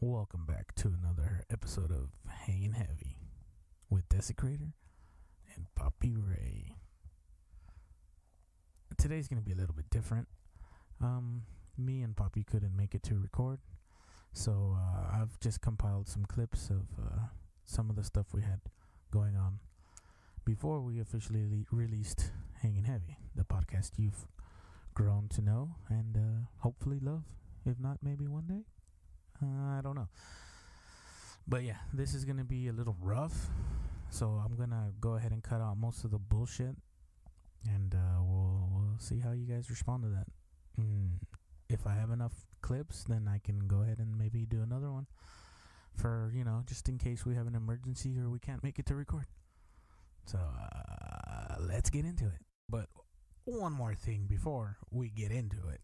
Welcome back to another episode of Hanging Heavy with Desecrator and Poppy Ray. Today's going to be a little bit different. Me and Poppy couldn't make it to record, so I've just compiled some clips of some of the stuff we had going on before we officially released Hanging Heavy, the podcast you've grown to know and hopefully love. If not, maybe one day. I don't know. But yeah, this is going to be a little rough. So I'm going to go ahead and cut out most of the bullshit. And we'll see how you guys respond to that. If I have enough clips, then I can go ahead and maybe do another one. For, just in case we have an emergency or we can't make it to record. So let's get into it. But one more thing before we get into it.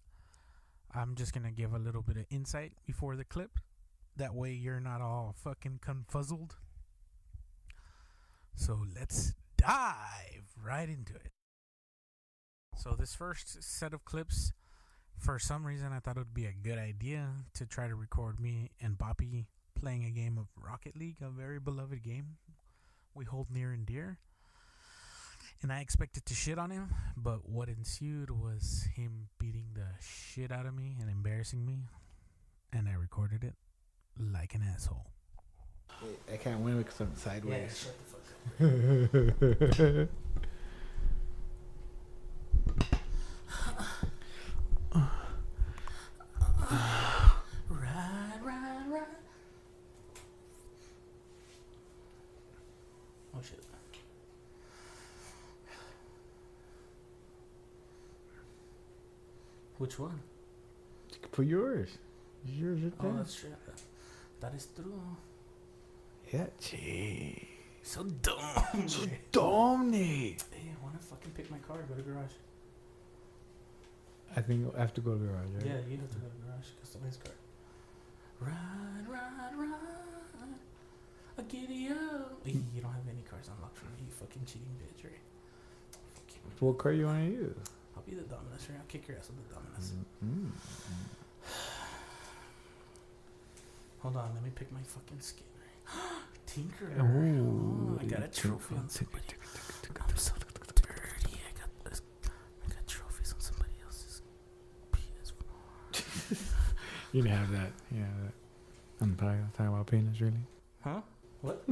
I'm just going to give a little bit of insight before the clip. That way you're not all fucking confuzzled. So let's dive right into it. So this first set of clips, for some reason I thought it would be a good idea to try to record me and Poppy playing a game of Rocket League, a very beloved game we hold near and dear. And I expected to shit on him, but what ensued was him beating the shit out of me and embarrassing me, and I recorded it like an asshole. Wait, I can't win because I'm sideways. Yeah, shut the fuck up. Right. Oh shit. Which one? For yours. Yours right there. Oh, that's true. That is true. Yeah, gee. So dumb. So dumb, Nate. Hey, I want to fucking pick my car, go to garage. I think I have to go to the garage, right? Yeah, you have to go to the garage, customize car. Ride. A giddy up. You don't have any cars unlocked for me, you fucking cheating bitch, right? Fuck you. What car you want to use? I'll be the Dominus, right? I'll kick your ass with the Dominus. Hold on, let me pick my fucking skin, right? Tinker. Ooh, I got a trophy on somebody. I'm so dirty. I got trophies on somebody else's PS4. You didn't have that. Yeah, that. I'm talking about penis, really? Huh? What?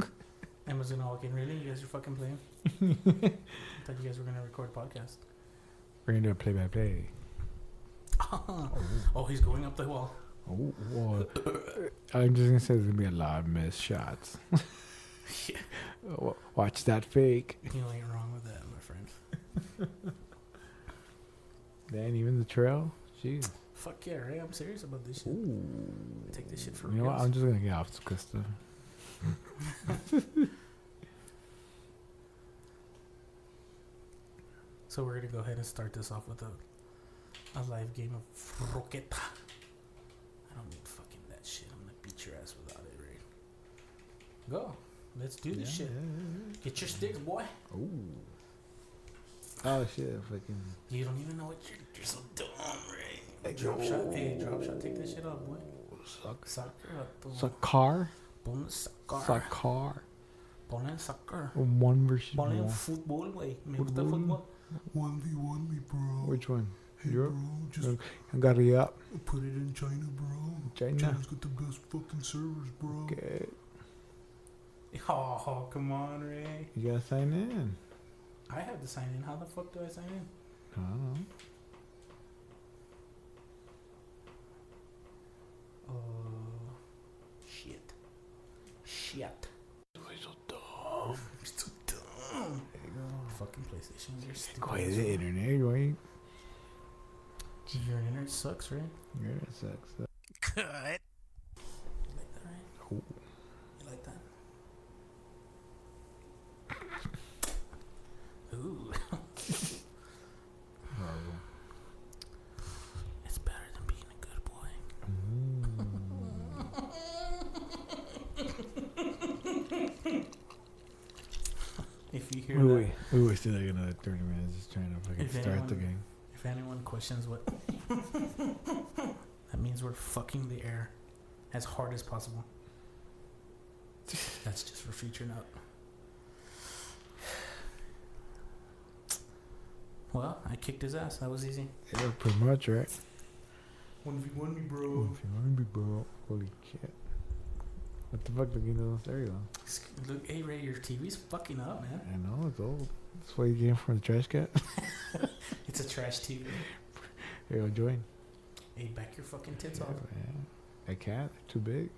Emma's gonna walk in. Really? You guys are fucking playing? I thought you guys were gonna record a podcast. We're going to do a play-by-play. Oh, he's going up the wall. Oh, well, I'm just going to say there's going to be a lot of missed shots. Yeah. Watch that fake. You ain't wrong with that, my friend. Then even the trail. Jeez. Fuck yeah, right? I'm serious about this shit. Ooh. Take this shit for You know what? I'm just going to get off this stuff. So we're going to go ahead and start this off with a live game of Roqueta. I don't need fucking that shit. I'm going to beat your ass without it, right? Go. Let's do this shit. Get your sticks, boy. Ooh. Oh, shit. Fucking. You don't even know what you're so dumb, right? Hey, drop shot. Hey, drop shot. Take that shit off, boy. Sacar? Pon sacar. Sacar. Pon sacar. 1 versus Pon 1. fútbol, güey. Me gusta el fútbol. 1v1 me, bro. Which one? Hey, Europe? bro, just I got it up. put it in China, bro. China's got the best fucking servers, bro. Okay. Oh, come on, Ray. You gotta sign in. I have to sign in. How the fuck do I sign in? I don't know. Shit. You're so dumb. You're so dumb. There you go. Fucking PlayStation. You're stupid. Quite the internet, right? Your internet sucks, right? Yeah, it sucks. Cut. You like that, right? Oh. You like that? Ooh. Horrible. It's better than being a good boy. If you hear that, we wasted like another 30 minutes just trying to fucking start the game. If anyone questions what that means, we're fucking the air as hard as possible. That's just for future note. Well, I kicked his ass. That was easy. Yeah, pretty much, right? 1v1 me, bro. 1v1 me, bro. Holy shit. What the fuck? There you go. Look, hey, Ray, your TV's fucking up, man. I know, it's old. That's why you getting from the trash can? It's a trash TV. Here, I'll join. Hey, back your fucking tits off. Man. I can't. They're too big.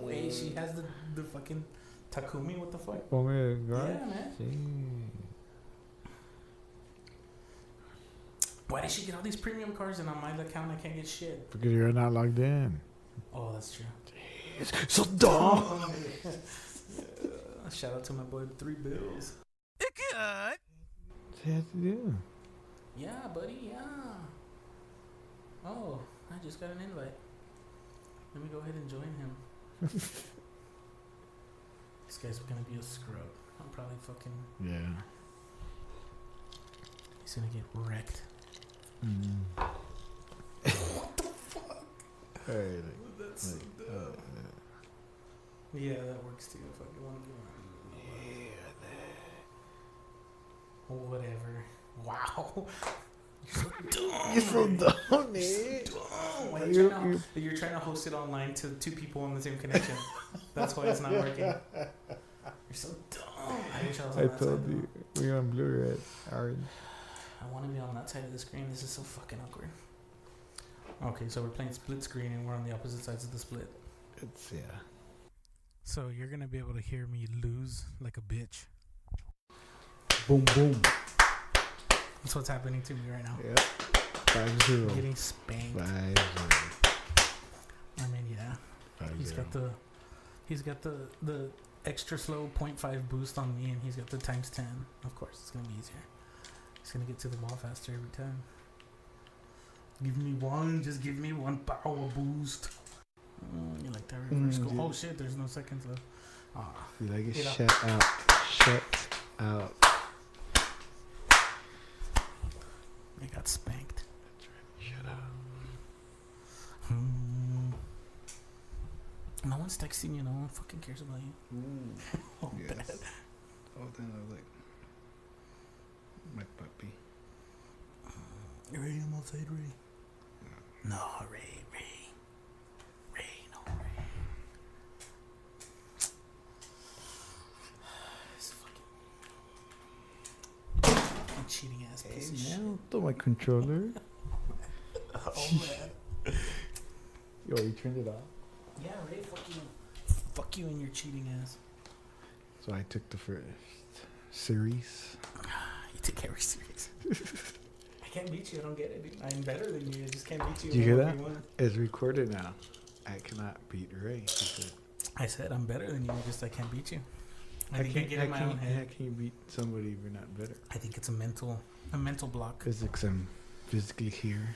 Wait, she has the fucking Takumi? What the fuck? Oh, man. God. Yeah, man. Jeez. Why did she get all these premium cars and on my account I can't get shit? Because you're not logged in. Oh, that's true. Jeez. So dumb. Shout out to my boy 3 Bills. What's he have to do? Yeah, buddy, yeah. Oh, I just got an invite. Let me go ahead and join him. This guy's gonna be a scrub. I'm probably fucking... Yeah. He's gonna get wrecked. What the fuck? Hey, That's like, so dumb. Yeah, that works too. If I want to do whatever. Wow. You're so dumb, man. Why you're trying to host it online to 2 people on the same connection. That's why it's not working. You're so dumb. I wish I was on that told side. you. We're on blue, red, orange. I want to be on that side of the screen. This is so fucking awkward. Okay, so we're playing split screen and we're on the opposite sides of the split. It's, yeah. So you're going to be able to hear me lose like a bitch. Boom, boom. That's what's happening to me right now. Yeah. 5-0. I'm getting spanked. 5-0. I mean, yeah. 5-0. He's got the extra slow 0.5 boost on me, and he's got the times 10. Of course, it's gonna be easier. He's gonna get to the ball faster every time. Give me one, just give me one power boost. You like that reverse goal? Oh shit, there's no seconds left. You like it? Get Shut out. Shut out. I got spanked. Shut up. No one's texting you. No one fucking cares about you. Oh, Yes. bad. Oh, then I was like, my puppy. Ray, I'm outside, Ray. No, Ray, no, Ray. This fucking cheating ass piece of shit. Man, throw my controller. Oh man. Yo, you turned it off. Yeah, Ray, fuck you and your cheating ass. So I took the first series. You take every series. I can't beat you. I don't get it, dude. I'm better than you. I just can't beat you. Did you hear that? 1v1. It's recorded now. I cannot beat Ray. He said, I said I'm better than you. Just I can't beat you. I think I get in my own How head. can you beat somebody if you're not better? I think it's a mental block. Physics, I'm physically here.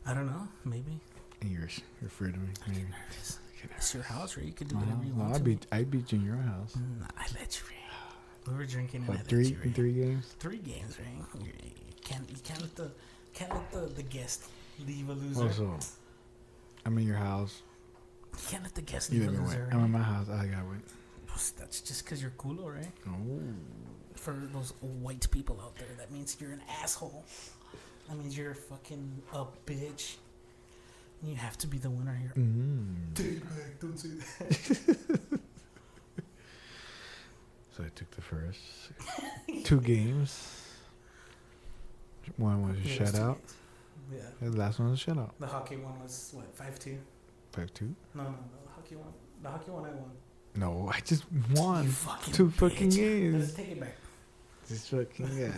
I don't know. Maybe. And you're afraid of me. I get Maybe. nervous. It's your house, Ray. You can do whatever you want. I beat you in your house. I let you, Ray. We were drinking and What, I let three you, Ray. in 3 games? 3 games, Ray. You can't let the guest leave a loser. Also, I'm in your house. You can't let the guest You leave let a me loser. win. Ray. I'm in my house. I got win. That's just because you're cool, right? Oh. For those white people out there, that means you're an asshole. That means you're fucking a bitch. And you have to be the winner here. Take it back, don't say that. So I took the first 2 games. One was a Yeah, it was 2 shutout. games. Yeah. And the last one was a shutout. The hockey one was what, 5-2? 5-2. No, the hockey one I won. No, I just won You fucking 2 bitch. fucking Let's games. take it back. This fucking guy.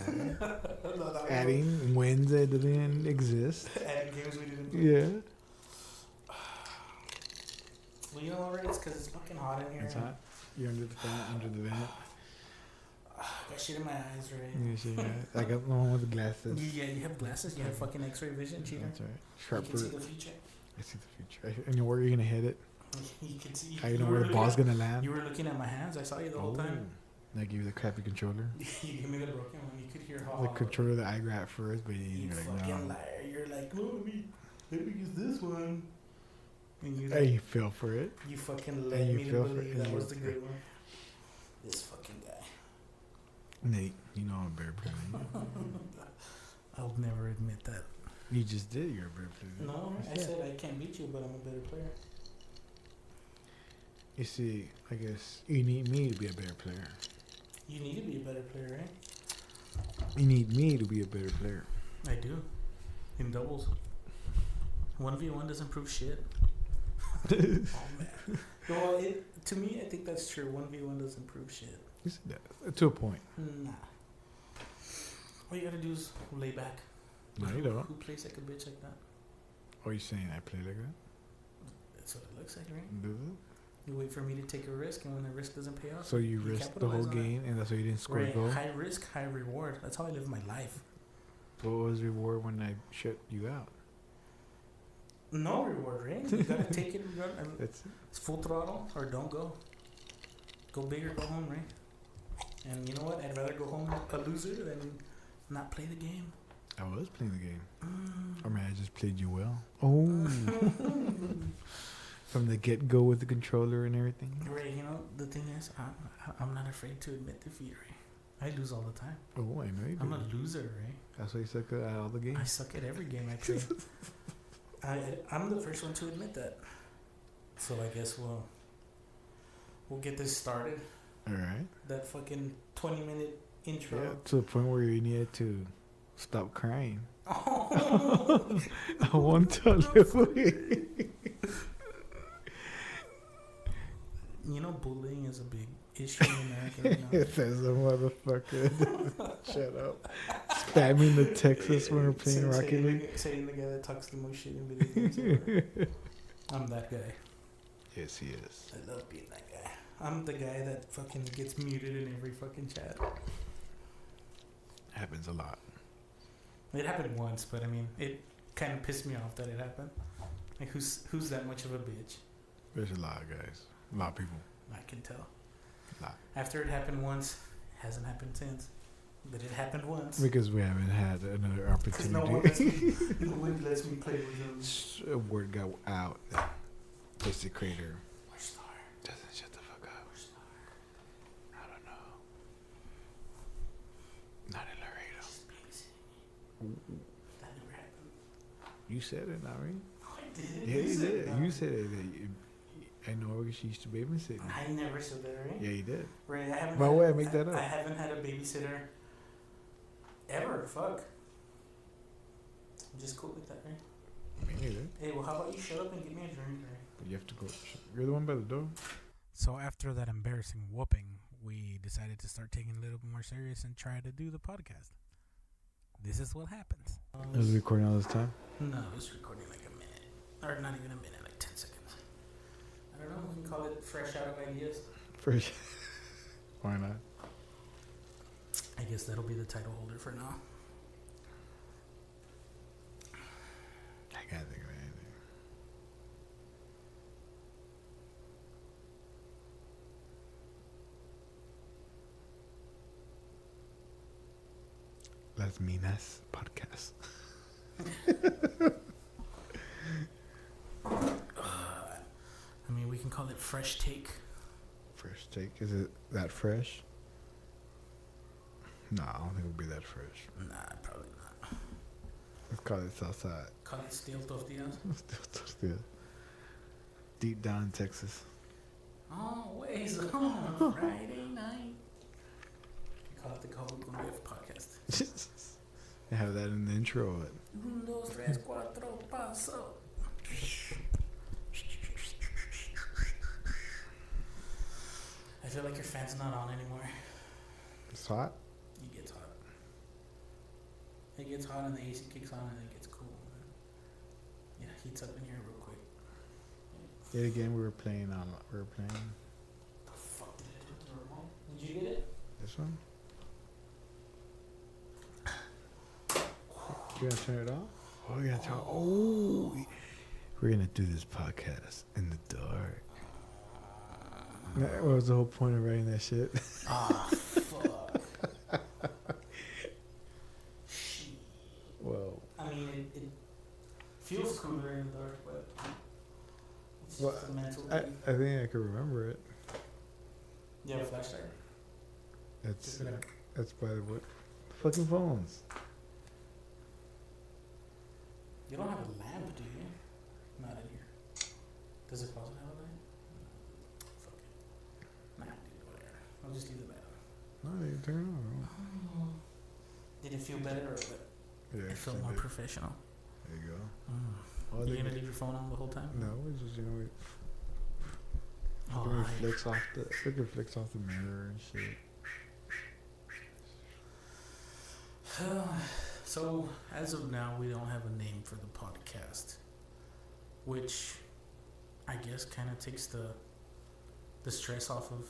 No, that Adding wins that didn't exist. adding games we didn't play. Yeah. Well, you know what, Ray? It's because it's fucking hot in here. It's hot. You're under the fan, under the vent. Got shit in my eyes, Ray. You see that? I got the one with the glasses. Yeah, you have glasses. You have fucking X-ray vision, cheater. That's right. You can see Sharper. the future. I see the future. And where you're gonna hit it. You can see. How you know where the ball's gonna land. You were looking at my hands. I saw you the whole time. I give you the crappy controller. You give me the broken one. You could hear how. The controller that I grabbed first, but You you're like, fucking no. liar. You're like, oh, let me use this one. And you, Hey, you fell for it. you fucking led me to believe that was the good one. This fucking guy. Nate, you know I'm a better player than you. I'll never admit that. You just did. You're a better player than No, you. I said I can't beat you, but I'm a better player. You see, I guess you need me to be a better player. You need to be a better player, right? You need me to be a better player. I do. In doubles. 1v1 doesn't prove shit. Oh, man. Well, to me, I think that's true. 1v1 doesn't prove shit. You said that. To a point. Nah. All you gotta do is lay back. No, you don't. Who plays like a bitch like that? Are you saying I play like that? That's what it looks like, right? Does it? You wait for me to take a risk, and when the risk doesn't pay off, So you risked the whole game, and that's why you didn't score a goal? High risk, high reward. That's how I live my life. What was the reward when I shut you out? No reward, right? You gotta take it. That's it. It's full throttle, or don't go. Go big or go home, right? And you know what? I'd rather go home a loser than not play the game. I was playing the game. I mean, I just played you well. Oh. From the get-go with the controller and everything. Ray, you know, the thing is, I'm not afraid to admit defeat, Ray. I lose all the time. Oh, I know you do. I'm a loser, Ray. That's why you suck at all the games. I suck at every game I play. I'm the first one to admit that. So I guess we'll get this started. All right. That fucking 20-minute intro. Yeah, to the point where you needed to stop crying. Oh. I want to live away. You know, bullying is a big issue in America right now. It says a motherfucker. Shut up. Spamming the Texas when we're playing Rocket League. Saying the guy that talks the most shit in video games. I'm that guy. Yes, he is. I love being that guy. I'm the guy that fucking gets muted in every fucking chat. Happens a lot. It happened once, but I mean, it kind of pissed me off that it happened. Like, who's that much of a bitch? There's a lot of guys. A lot of people. I can tell. A lot. After it happened once, it hasn't happened since. But it happened once. Because we haven't had another opportunity. No one lets me play with them. A word got out that Plastic Creator Where's Star? doesn't shut the fuck up. Where's Star? I don't know. Not in Laredo. She's babysitting me. That never happened. You said it, not right? No, I didn't. Yeah, you said did. that. You said it. I know she used to babysit me. I never said that, right? Yeah, you did. Right, I haven't. Why would I make that up? I haven't had a babysitter ever. Fuck. I'm just cool with that, right? Me neither. Hey, well, how about you shut up and get me a drink, right? But you have to go. You're the one by the door. So after that embarrassing whooping, we decided to start taking it a little bit more serious and try to do the podcast. This is what happens. I was recording all this time. No, it was recording like a minute. Or not even a minute, like 10 seconds. I don't know, we can call it fresh out of ideas. Fresh. Why not? I guess that'll be the title holder for now. I can't think of anything. Las Minas Podcast. I mean, we can call it Fresh Take. Fresh take. Is it that fresh? No, I don't think it would be that fresh. Nah, probably not. Let's call it Southside. Call it Steel Tortillas. Still. Deep down in Texas. Always on Friday night. We call it the Cowboy Cumbia podcast. I have that in the intro. Un, dos, tres, cuatro, paso. I feel like your fan's not on anymore. It's hot. It gets hot. It gets hot and the AC kicks on and it gets cool. Yeah, heats up in here real quick. Yet again, we were playing. The fuck did I do with the remote? Did you get it? This one. You gonna turn it off? Oh, you gonna turn. Oh, we're gonna do this podcast in the dark. What was the whole point of writing that shit? Ah, fuck. Shit. Well, I mean, it feels cooler in the dark, but Well, just a mental I thing. think I can remember it. You have a flashlight? It's Just gonna- that's by the what? Fucking phones. You don't have a lamp, do you? Not in here. Does it closet have a lamp? Fuck it. Nah, dude, whatever. I'll just leave the light on. No, they turn it on. Did it feel better or what? Yeah, It felt actually more did. professional. There you go. Mm. Oh, You they- gonna leave your phone on the whole time? No, it's just it Oh, reflects off the reflects off the mirror and shit. So, as of now, we don't have a name for the podcast, which I guess kind of takes the stress off of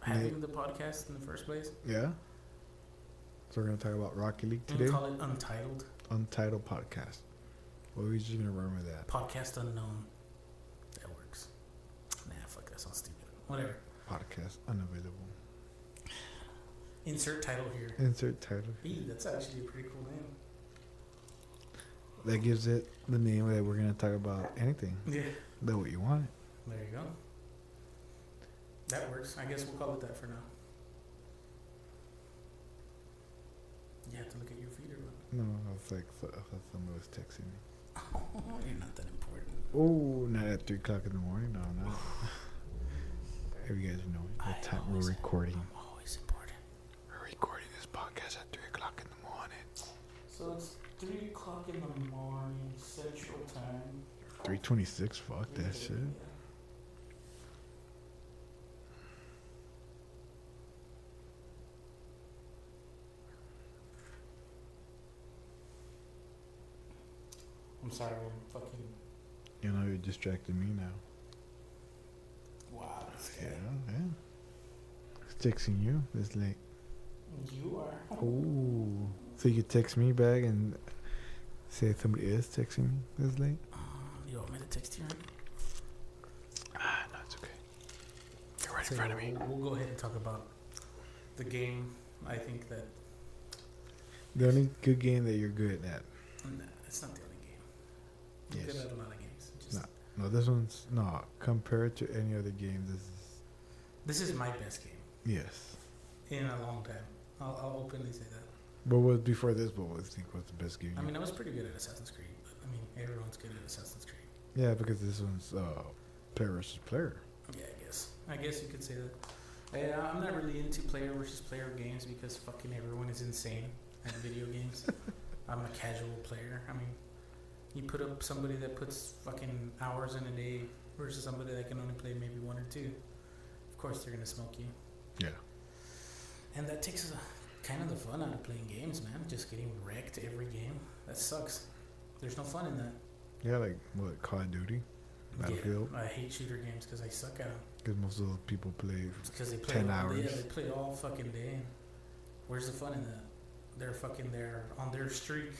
having the podcast in the first place. Yeah. So we're gonna talk about Rocket League We today. call it Untitled. Untitled podcast. Well, we're just gonna run with that. Podcast Unknown. That works. Nah, fuck, that sounds stupid. Whatever. Podcast unavailable. Insert title here. Insert title. That's actually a pretty cool name. That gives it the name that we're gonna talk about anything. Yeah. That what you want. There you go. That works. I guess we'll call it that for now. You have to look at your feet or what? No, I was like, I thought somebody was texting me. Oh, you're not that important. Oh, not at 3 o'clock in the morning. No, not. If you guys know what time we're recording. I'm always important. We're recording this podcast at 3 o'clock in the morning. So it's 3 o'clock in the morning, Central Time. 3:26. Fuck that shit. I'm sorry, I'm fucking. You know, you're distracting me now. Wow, this Yeah, guy. yeah. It's texting you this late. You are. Ooh. So you text me back and say somebody is texting me this late? You want me to text you? Ah, no, it's okay. You're right So in front of me. we'll go ahead and talk about the game. I think that The only good game that you're good at. nah, it's not the only game. I'm Yes. good at a lot of games. Just, No, this one's no. Compared to any other game, This is my best game yes. in a long time. I'll openly say that. But what before this? What was think was the best game? I mean, I was pretty good at Assassin's Creed, but I mean, everyone's good at Assassin's Creed. Yeah, because this one's player versus player. Yeah, I guess you could say that. I'm not really into player versus player games because fucking everyone is insane at video games. I'm a casual player. I mean, you put up somebody that puts fucking hours in a day versus somebody that can only play maybe 1 or 2. Of course, they're gonna smoke you. Yeah. And that takes kind of the fun out of playing games, man. Just getting wrecked every game. That sucks. There's no fun in that. Yeah, like what Call of Duty, Battlefield. Yeah, I hate shooter games because I suck at them. Because most of those people play Because they play 10 all, hours. Yeah, they play all fucking day. Where's the fun in that? They're fucking there on their streak,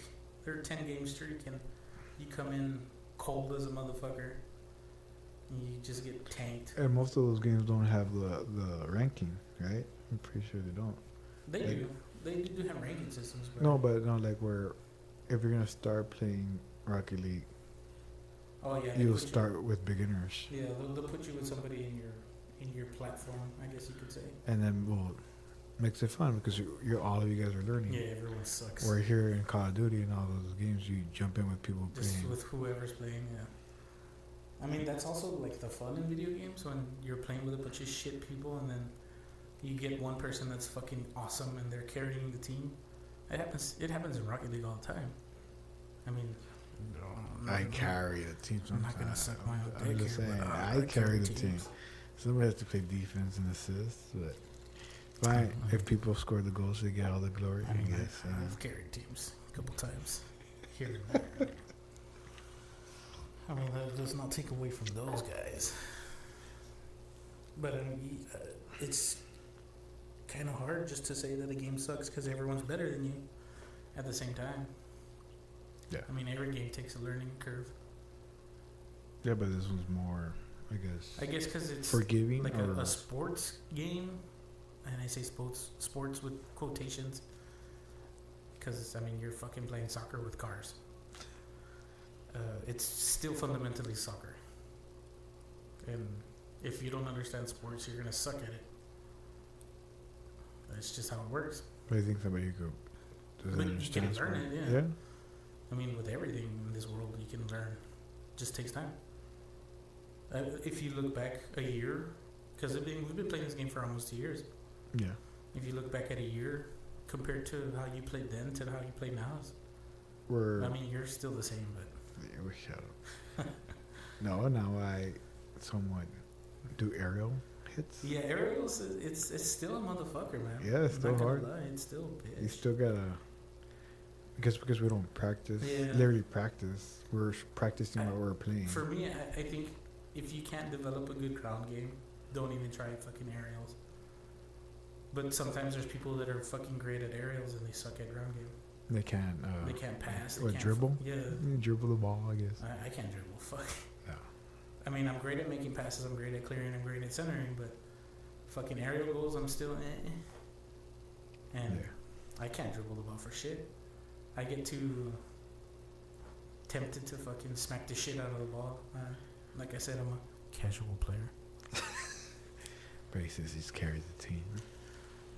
their 10-game streak, and you come in cold as a motherfucker. And you just get tanked. And most of those games don't have the ranking, right? I'm pretty sure they don't. They Like- do. They do have ranking systems, but No, but not like where if you're gonna start playing Rocket League, oh yeah, they you'll put you- start with beginners, Yeah, they'll put you with somebody in your platform, I guess you could say. and then well, makes it fun because you're all of you guys are learning. Yeah, everyone sucks. Where here in Call of Duty and all those games, you jump in with people Just playing. with whoever's playing, yeah. I mean, that's also like the fun in video games when you're playing with a bunch of shit people and then you get one person that's fucking awesome and they're carrying the team. It happens in Rocket League all the time. I mean, I carry the team I'm sometimes. not gonna suck my own I'm dick just here, saying, but I carry the team. teams. Somebody has to play defense and assist, but fine. If people score the goals, they get all the glory. I mean, guess. I've carried teams a couple times here and there. I mean, that does not take away from those guys. But I mean, it's kind of hard just to say that a game sucks because everyone's better than you at the same time. Yeah. I mean, every game takes a learning curve. Yeah, but this one's more, I guess because it's forgiving. like or a sports game, and I say sports with quotations because I mean you're fucking playing soccer with cars. It's still fundamentally soccer. And if you don't understand sports, you're gonna suck at it. That's just how it works. But I think somebody who doesn't But you understand can learn sport. it, yeah. Yeah. I mean, with everything in this world, you can learn. It just takes time. If you look back a year, because we've been playing this game for almost 2 years. Yeah. If you look back at a year compared to how you played then to how you play now, We're. I mean, you're still the same, but Yeah, we shut up. No, now I somewhat do aerial hits. yeah, aerials, it's still a motherfucker, man. Yeah, it's I'm still not gonna hard. lie, it's still a bitch. You still gotta. Because we don't practice. Yeah. Literally practice. We're practicing what we're playing. For me, I think if you can't develop a good ground game, don't even try fucking aerials. But sometimes there's people that are fucking great at aerials and they suck at ground game. They can't. They can't pass. They What, can't dribble? Yeah. You dribble the ball, I guess. I can't dribble. Fuck. No. I mean, I'm great at making passes. I'm great at clearing. I'm great at centering. But fucking aerial goals, I'm still And Yeah. I can't dribble the ball for shit. I get too tempted to fucking smack the shit out of the ball. Like I said, I'm a casual player. But he says he's carried the team.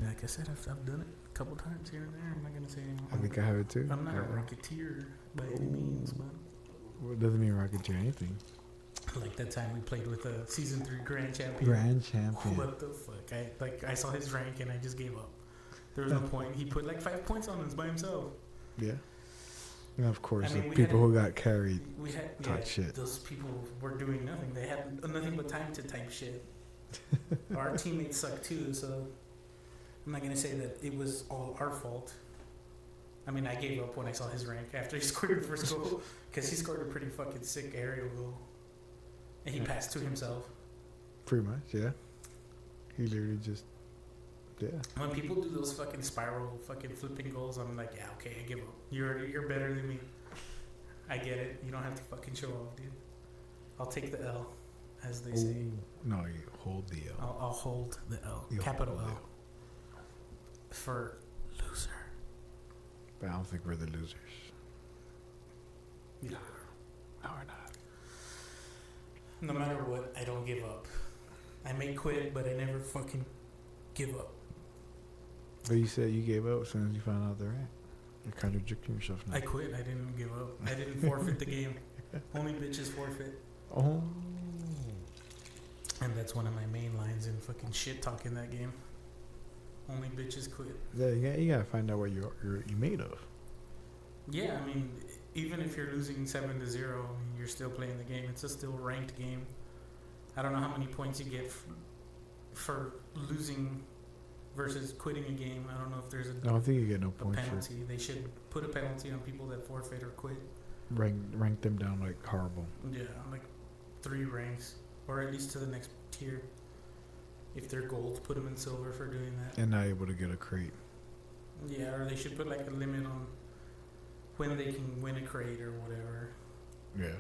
Like I said, I've done it a couple times here and there. I'm not gonna say anymore. I think I have it too. I'm not a rocketeer by any means, but Well, it doesn't mean rocketeer anything. like that time we played with a season 3 grand champion. Grand champion. What the fuck? I saw his rank and I just gave up. There was no point. He put like 5 points on us by himself. Yeah. And of course, I mean, the we people had- who got carried We had talk shit. Those people were doing nothing. They had nothing but time to type shit. Our teammates suck too, so I'm not gonna say that it was all our fault. I mean, I gave up when I saw his rank after he scored the first goal because he scored a pretty fucking sick aerial goal, and he passed to himself. Pretty much, yeah. He literally just, yeah. When people do those fucking spiral, fucking flipping goals, I'm like, yeah, okay, I give up. You're better than me. I get it. You don't have to fucking show off, dude. I'll take the L, as they say. Ooh. No, you hold the L. I'll hold the L, You capital hold the L, for loser. But I don't think we're the losers. Yeah. No, we're not. No matter what, I don't give up. I may quit, but I never fucking give up. But you said you gave up as soon as you found out the rank. You're contradicting yourself now. I quit. I didn't give up. I didn't forfeit the game. Only bitches forfeit. Oh. And that's one of my main lines in fucking shit talk in that game. Only bitches quit. Yeah, you gotta find out what you made of. Yeah, I mean, even if you're losing 7-0, you're still playing the game. It's a still ranked game. I don't know how many points you get for losing versus quitting a game. I don't know if there's I don't think you get no a points for penalty. They should put a penalty on people that forfeit or quit. rank them down like horrible. Yeah, like 3 ranks, or at least to the next tier. If they're gold, put them in silver for doing that. And not able to get a crate. Yeah, or they should put like a limit on when they can win a crate or whatever. Yeah.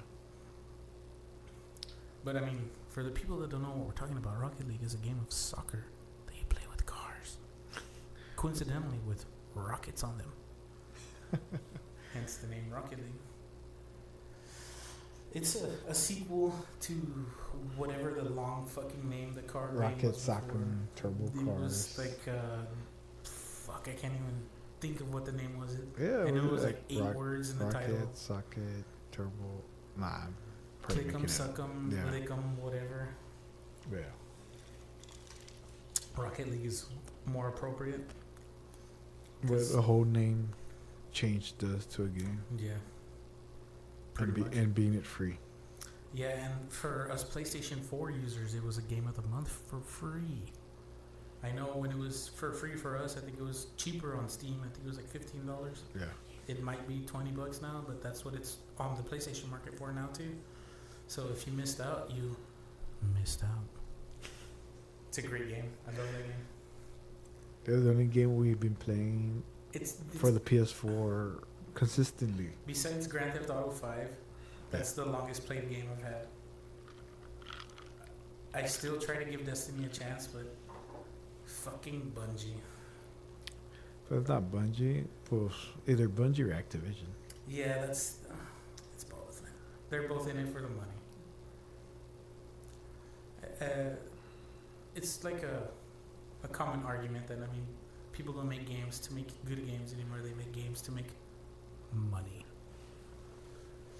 But I mean, for the people that don't know what we're talking about, Rocket League is a game of soccer that you play with cars. Coincidentally, with rockets on them. Hence the name Rocket League. It's a sequel to whatever the long fucking name the car name Rocket was Soccer before. Turbo It Cars. was like, fuck, I can't even think of what the name was. Yeah, And it was like 8 words in the Rocket, title. Socket, Turbo. Nah, I'm probably Click 'em, making it suck 'em, Yeah. lick 'em, whatever. up. Yeah. Rocket League is more appropriate. What the whole name change does to a game. Yeah. And, Pretty much. and being it free. Yeah, and for us PlayStation 4 users, it was a game of the month for free. I know when it was for free for us, I think it was cheaper on Steam. I think it was like $15. Yeah. It might be $20 now, but that's what it's on the PlayStation market for now too. So if you missed out, you missed out. It's a great game. I love that game. That's the only game we've been playing It's for the PS4 consistently. besides Grand Theft Auto 5, that's the longest played game I've had. I still try to give Destiny a chance, but fucking Bungie. But it's not Bungie. Well, either Bungie or Activision. Yeah, it's both. They're both in it for the money. it's like a common argument that, I mean, people don't make games to make good games anymore. They make games to make money.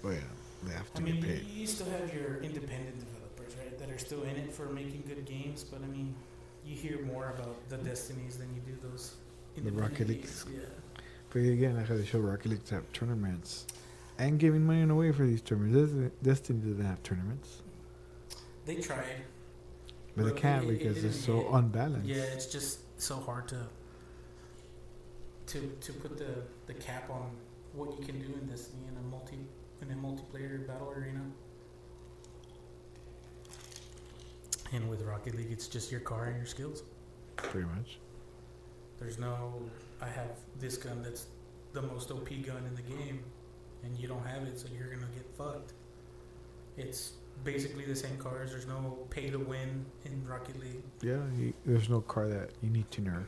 Oh yeah, they have to I get mean, paid. you still have your independent developers, right, that are still in it for making good games. But I mean, you hear more about the Destinies than you do those independent Rocket games. Leagues. Yeah. But again, like how they show Rocket League to have tournaments and giving money away for these tournaments. Destiny doesn't have tournaments. They tried. But they can't because they're so unbalanced. Yeah, it's just so hard to put the cap on what you can do in Destiny in a multiplayer battle arena. And with Rocket League, it's just your car and your skills. Pretty much. There's no, I have this gun that's the most OP gun in the game, and you don't have it, so you're gonna get fucked. It's basically the same cars. There's no pay to win in Rocket League. Yeah, there's no car that you need to nerf.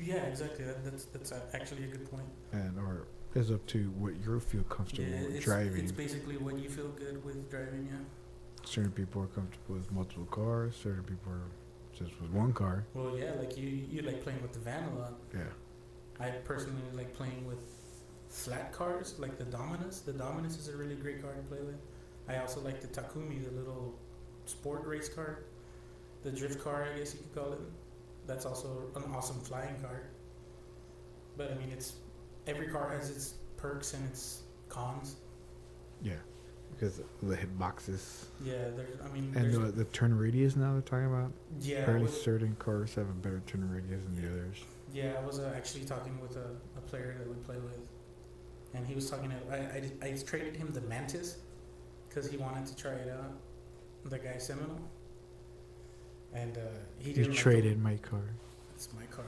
Yeah, exactly. That's actually a good point. And or it's up to what you feel comfortable driving. It's basically what you feel good with driving. Yeah. Certain people are comfortable with multiple cars. Certain people are just with one car. Well, yeah, like you like playing with the van a lot. Yeah. I personally like playing with flat cars, like the Dominus. The Dominus is a really great car to play with. I also like the Takumi, the little sport race car, the drift car, I guess you could call it. That's also an awesome flying car. But I mean, every car has its perks and its cons. Yeah, because the hitboxes. Yeah, and the turn radius now they're talking about. Yeah. Apparently, certain cars have a better turn radius than the others. Yeah, I was actually talking with a player that we play with, and he was talking. I traded him the Mantis because he wanted to try it out. The guy Seminole. And he didn't. You traded my car. It's my car.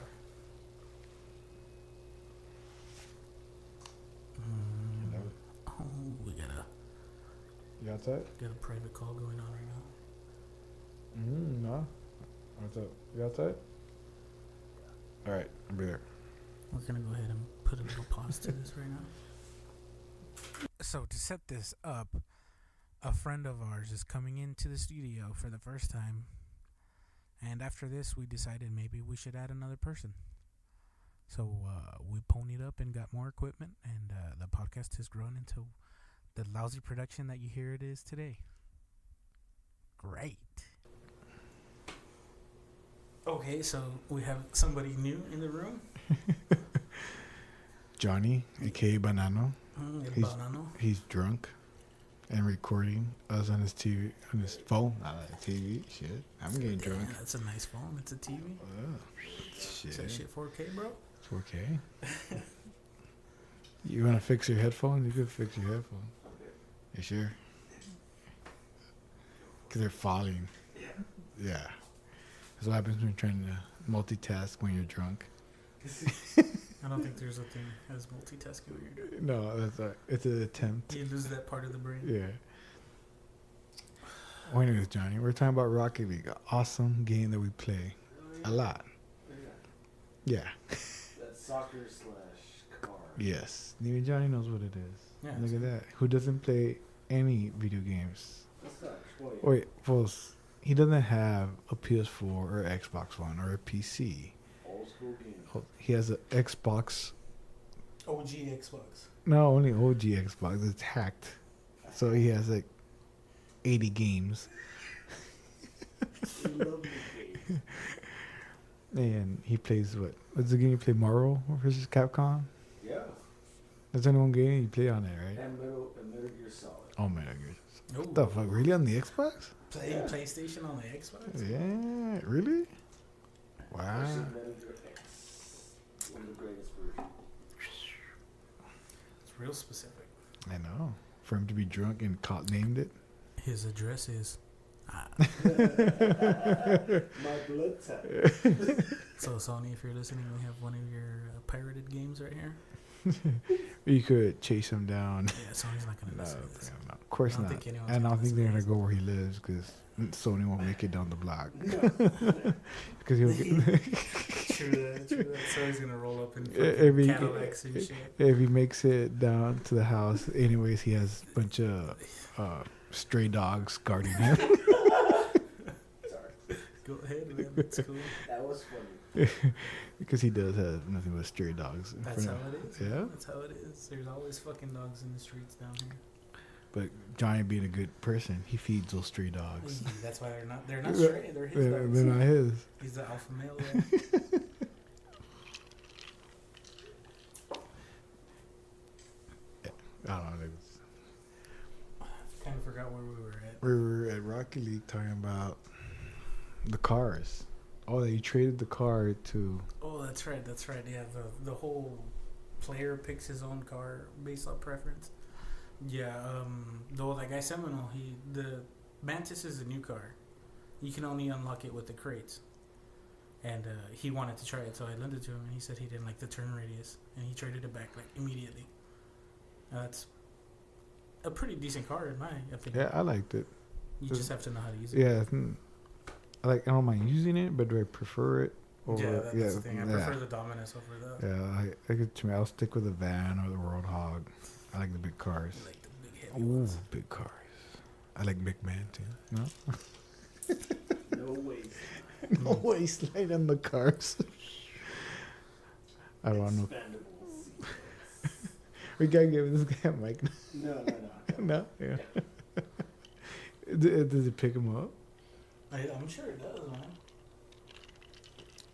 Oh, we got You outside? a private call going on right now. No. What's up? You outside? All right, I'll be there. We're gonna go ahead and put a little pause to this right now. So to set this up, a friend of ours is coming into the studio for the first time. And after this, we decided maybe we should add another person. So we ponied up and got more equipment, and the podcast has grown into the lousy production that you hear it is today. Great. Okay, so we have somebody new in the room. Johnny, a.k.a. Banano. Banano. He's drunk and recording us on his TV, on his phone, not on the TV. Shit, I'm getting drunk. Yeah, that's a nice phone. It's a TV. Shit. Is that shit 4K, bro? 4K. You want to fix your headphones? You could fix your headphones. You sure? Because they're falling. Yeah. That's what happens when you're trying to multitask when you're drunk. I don't think there's a thing as multitasking when you're drunk. No, it's an attempt. You lose that part of the brain. Yeah. Well, anyways, Johnny, we're talking about Rocket League, an awesome game that we play a lot. Yeah. That's soccer/car. Yes. Even Johnny knows what it is. Yeah, Look at that. Who doesn't play any video games? That's not toy. Wait, folks. He doesn't have a PS4 or Xbox One or a PC. Old school game. He has an Xbox. OG Xbox. No, only OG Xbox. It's hacked. So he has like 80 games. You love the game. And he plays what? What's the game you play? Marvel vs. Capcom? Yeah. That's only one game you play on it, right? And Metal Gear Solid. Oh, Metal Gear. Ooh. What the fuck? Really? On the Xbox? Yeah. PlayStation on the Xbox? Yeah, really? Wow. Versus Metal Gear X. One of the greatest versions. It's real specific. I know. For him to be drunk and named it. His address is... My blood type. So, Sony, if you're listening, we have one of your pirated games right here. You could chase him down. Yeah, Sony's not going to listen to this. No, of course I don't not. think anyone's And I don't gonna think they're listen going to to go where he lives because Sony won't make it down the block. No. Because he'll get... True that. So he's going to roll up in Every- Cadillacs and shit. If he makes it down to the house, anyways, he has a bunch of stray dogs guarding him. That's cool. That was funny. Because he does have nothing but stray dogs. That's how it is. Yeah. That's how it is. There's always fucking dogs in the streets down here. But Johnny, being a good person, he feeds those stray dogs. That's why they're not stray. They're his dogs. They're not his. He's the alpha male. Yeah. I don't know. Kind of forgot where we were at. We were at Rocket League talking about the cars. Oh, you traded the car to. Oh, that's right. That's right. Yeah, the whole player picks his own car based on preference. Yeah. Though that guy Seminole, the Mantis is a new car. You can only unlock it with the crates. And he wanted to try it, so I lent it to him, and he said he didn't like the turn radius, and he traded it back like immediately. That's a pretty decent car in my opinion. Yeah, I liked it. You just have to know how to use it. Yeah, I don't mind using it, but do I prefer it over? Yeah, that's the thing. I prefer the Dominus over that. Yeah, to me, I'll stick with the van or the Roadhog. I like the big cars. You like the big heavy Ooh, ones. big cars. I like big man too. No, No waste. no waistline on the cars. I don't know. Expendables. We gotta give this guy a mic. No. No, yeah. Does it pick him up? I'm sure it does, man.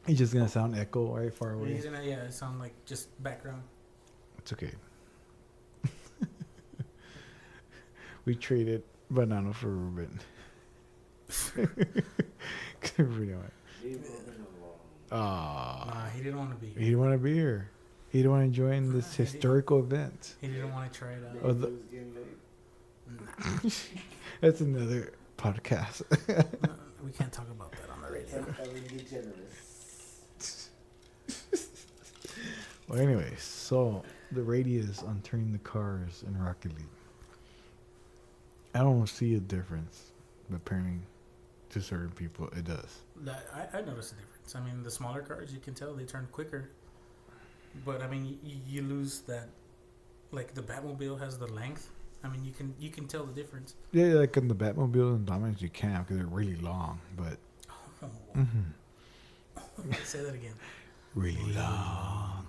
He's just gonna sound echo right far away. He's gonna sound like just background. It's okay. We traded banana for Ruben. Leave Ruben alone. Nah, he didn't want to be He here. didn't want to be here. He didn't want to join this historical event. He didn't want to try it out. Oh, He was getting late. That's another podcast. We can't talk about that on the radio. Ellen DeGeneres. Well, anyway, so the radius on turning the cars in Rocket League. I don't see a difference, but apparently to certain people it does. I noticed a difference. I mean, the smaller cars, you can tell they turn quicker. But I mean, you lose that. Like the Batmobile has the length. I mean, you can tell the difference. Yeah, like in the Batmobile and Dominus you can because they're really long, but Say that again. really long.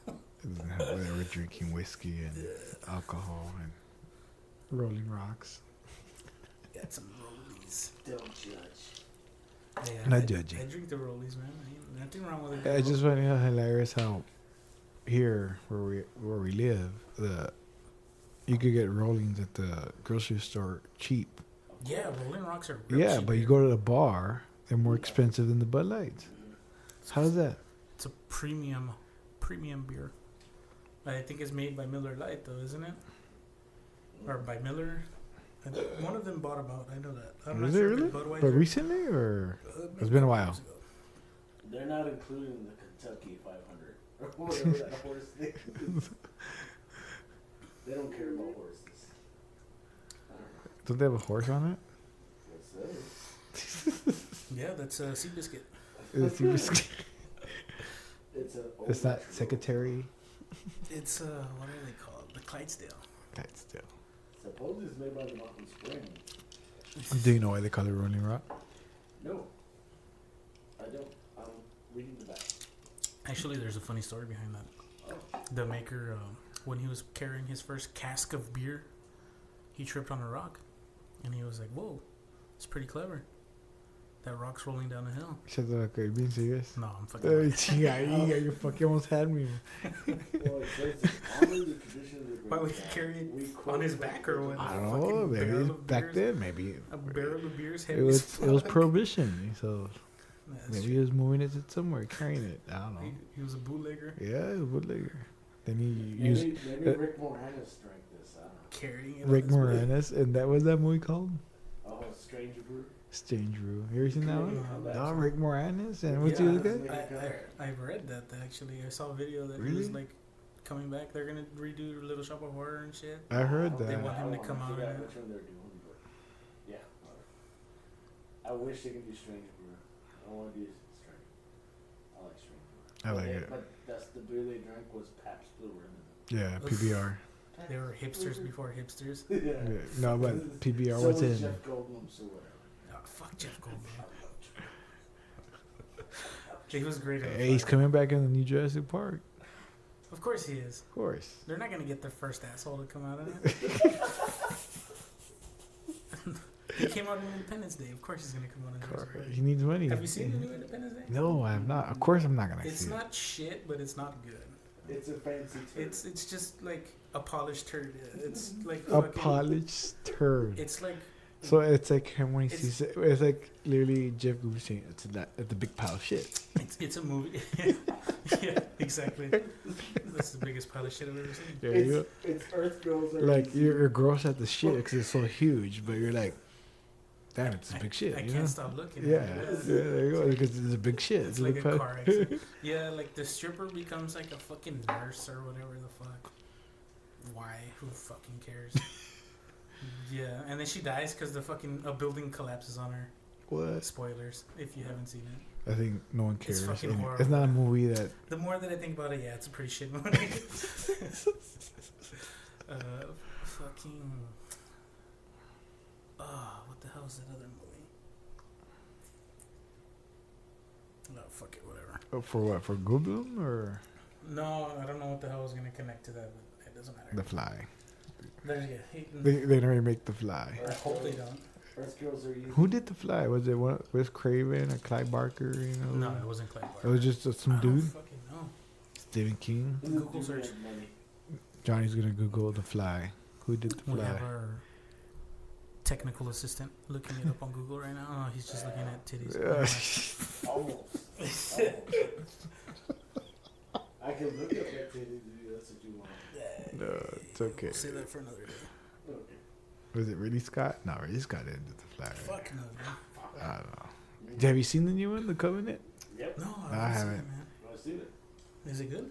They were drinking whiskey and alcohol and rolling rocks. Got some rollies. Don't judge. Yeah, Not judging. I drink the rollies, man. Ain't nothing wrong with it. I just find it hilarious how here where we live, you could get rollings at the grocery store cheap. Yeah, Rolling Rocks are real Yeah, cheap but you here. go to the bar, they're more expensive than the Bud Lights. How's that? It's a premium beer. I think it's made by Miller Lite, though, isn't it? Or by Miller. And one of them bought them out. I know that. I'm Is not it sure really? if it's Budweiser. But recently, or Maybe it's been a couple while. years ago. They're not including the Kentucky 500 or whatever that horse thing is. They don't care about horses. I don't know. don't they have a horse on it? What's that? Yeah, that's a Seabiscuit. It's not secretary. It's what are they called? The Clydesdale. That's still. Supposedly it's made by the Mountain Spring. Do you know why they call it Rolling Rock? No, I don't. I'm reading the back. Actually, there's a funny story behind that. Oh. The maker, when he was carrying his first cask of beer, he tripped on a rock, and he was like, "Whoa, it's pretty clever. That rock's rolling down the hill." Shut the fuck up. Are you being serious? No, I'm fucking. You fucking almost had me. Well, it says honor the tradition of the Why would great he man. carry it We on quote his from back the or what? I A don't know. fucking Maybe barrel of back beers? then, maybe A barrel of beers heavy it as was fuck. prohibition. So Yeah, that's maybe true. he was moving it to somewhere, carrying it. I don't know. He was a bootlegger Yeah, he was a bootlegger. Then he used Maybe Rick Moranis drank this. I don't know. carrying it. on Rick his back. Moranis, and that was that movie called Oh, Stranger Brew. Strange Brew. You ever seen that one? Yeah. No, Rick Moranis, and what's Yeah, the other guy? I've read that actually. I saw a video that he Really? was like coming back. They're gonna redo Little Shop of Horror and shit. I heard They that. want him to come out I in forgot it. which one they're doing, but yeah. I wish they could do Stranger Brew. I don't want to do Stranger. I like Stranger Brew. I like it. But that's the beer they drank was Pabst Blue Ribbon. Yeah, PBR. They were hipsters before hipsters. Yeah. Yeah, no, but PBR So was was in. Jeff Goldblum, so whatever. Oh, fuck Jeff Goldblum. He was great. Hey, he's coming back in the new Jurassic Park. Of course he is. Of course. They're not gonna get their first asshole to come out of it. He came out on Independence Day. Of course he's gonna come out on Jurassic Park. He needs money. Have you seen the new Independence Day? No, I have not. Of course, I'm not gonna see it. It's not shit, but it's not good. It's a fancy turd. It's just like a polished turd. It's like A fucking, polished turd. It's like So it's like him when he sees it. It's like literally Jeff Goldblum saying it's a big pile of shit. it's a movie. Yeah, exactly. That's the biggest pile of shit I've ever seen. Yeah, It's Earth Girls. like you're gross at the shit because it's so huge, but you're like, damn, it's a big shit. I you can't know? stop looking. Yeah, at it. there you go. Because it's a big shit. It's a like big a pile. car accident. Yeah, like the stripper becomes like a fucking nurse or whatever the fuck. Why? Who fucking cares? Yeah, and then she dies because a building collapses on her. What? Spoilers, if you haven't seen it. I think no one cares. fucking And horrible. it's not a movie that. The more that I think about it, yeah, it's a pretty shit movie. Fucking. What the hell is that other movie? No, fuck it, whatever. For what? For Goldblum or No, I don't know what the hell is gonna connect to that, but it doesn't matter. The Fly? There you go. They never make The Fly. I hope they don't. Earth Girls are easy. Who did The Fly? Was it Wes Craven or Clive Barker? You know? No, it wasn't Clive Barker. It was just some I don't dude. fucking know. Stephen King. Google search. Johnny's gonna Google The Fly. Who did The We Fly? have our technical assistant looking it up on Google right now. Oh, he's just looking at titties. Almost. I can look at that titty, dude. That's what you want. No, it's okay. We'll say that for another day. Okay. Was it really Scott? No, really Scott didn't do The Fly. Fuck no, man. I don't know. Have you seen the new one, The Covenant? Yep. No, I I haven't. haven't. Seen it, man. I've seen it. Is it good?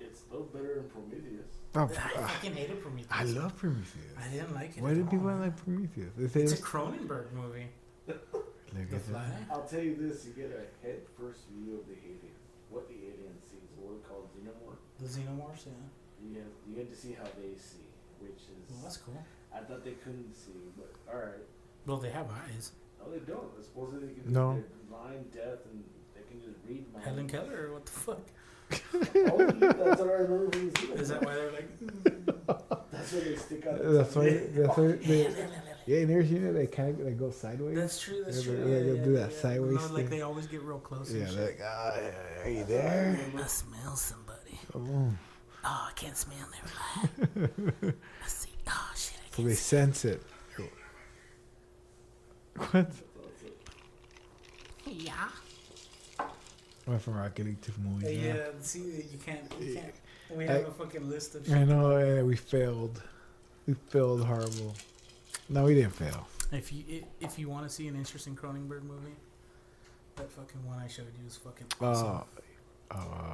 It's no better than Prometheus. Oh, I fucking hated Prometheus. I love Prometheus. I didn't like it. Why at do all, people man. like Prometheus? They say It's a Cronenberg movie. Look The at Fly. that. I'll tell you this: you get a head first view of the alien, what the alien sees, what we call xenomorph. The Xenomorphs, yeah. You get to see how they see, which is. Well, that's cool. I thought they couldn't see, but all right. Well, they have eyes. No, they don't. Supposedly they can. No. They're blind, deaf, and they can just read minds. Helen Keller, or what the fuck? Oh, yeah, that's what I remember from the scene. Is that why they're like? That's why they stick out. That's why they. Yeah, you never seen it? They kind of go sideways. That's true. That's Yeah, true. they'll do that sideways No, like thing. they always get real close. Yeah, and they're shit. like, are you there? I smell somebody. Oh. Oh, I can't smell. Never mind. I see. Oh shit. I So can't they see. sense it. What? Yeah. Went from Rocket League to movies. now. Yeah. See, you can't. We have a fucking list of shit. I know, we failed. We failed horrible. No, we didn't fail. If you want to see an interesting Cronenberg movie, that fucking one I showed you is fucking awesome.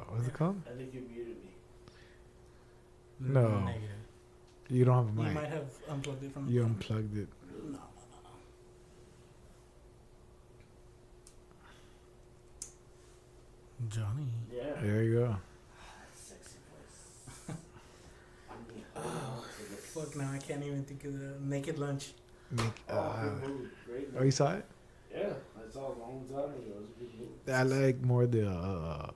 What's it called? I think you muted me. No. Negative. You don't have a You mic. might have unplugged it from the You phone. unplugged it. No. Johnny. Yeah. There you go. Sexy voice. Fuck, now I can't even think of the Naked Lunch. Make, Good movie. Great oh, movie. you saw it? Yeah, I saw it a long time ago. It was a good movie. I like more the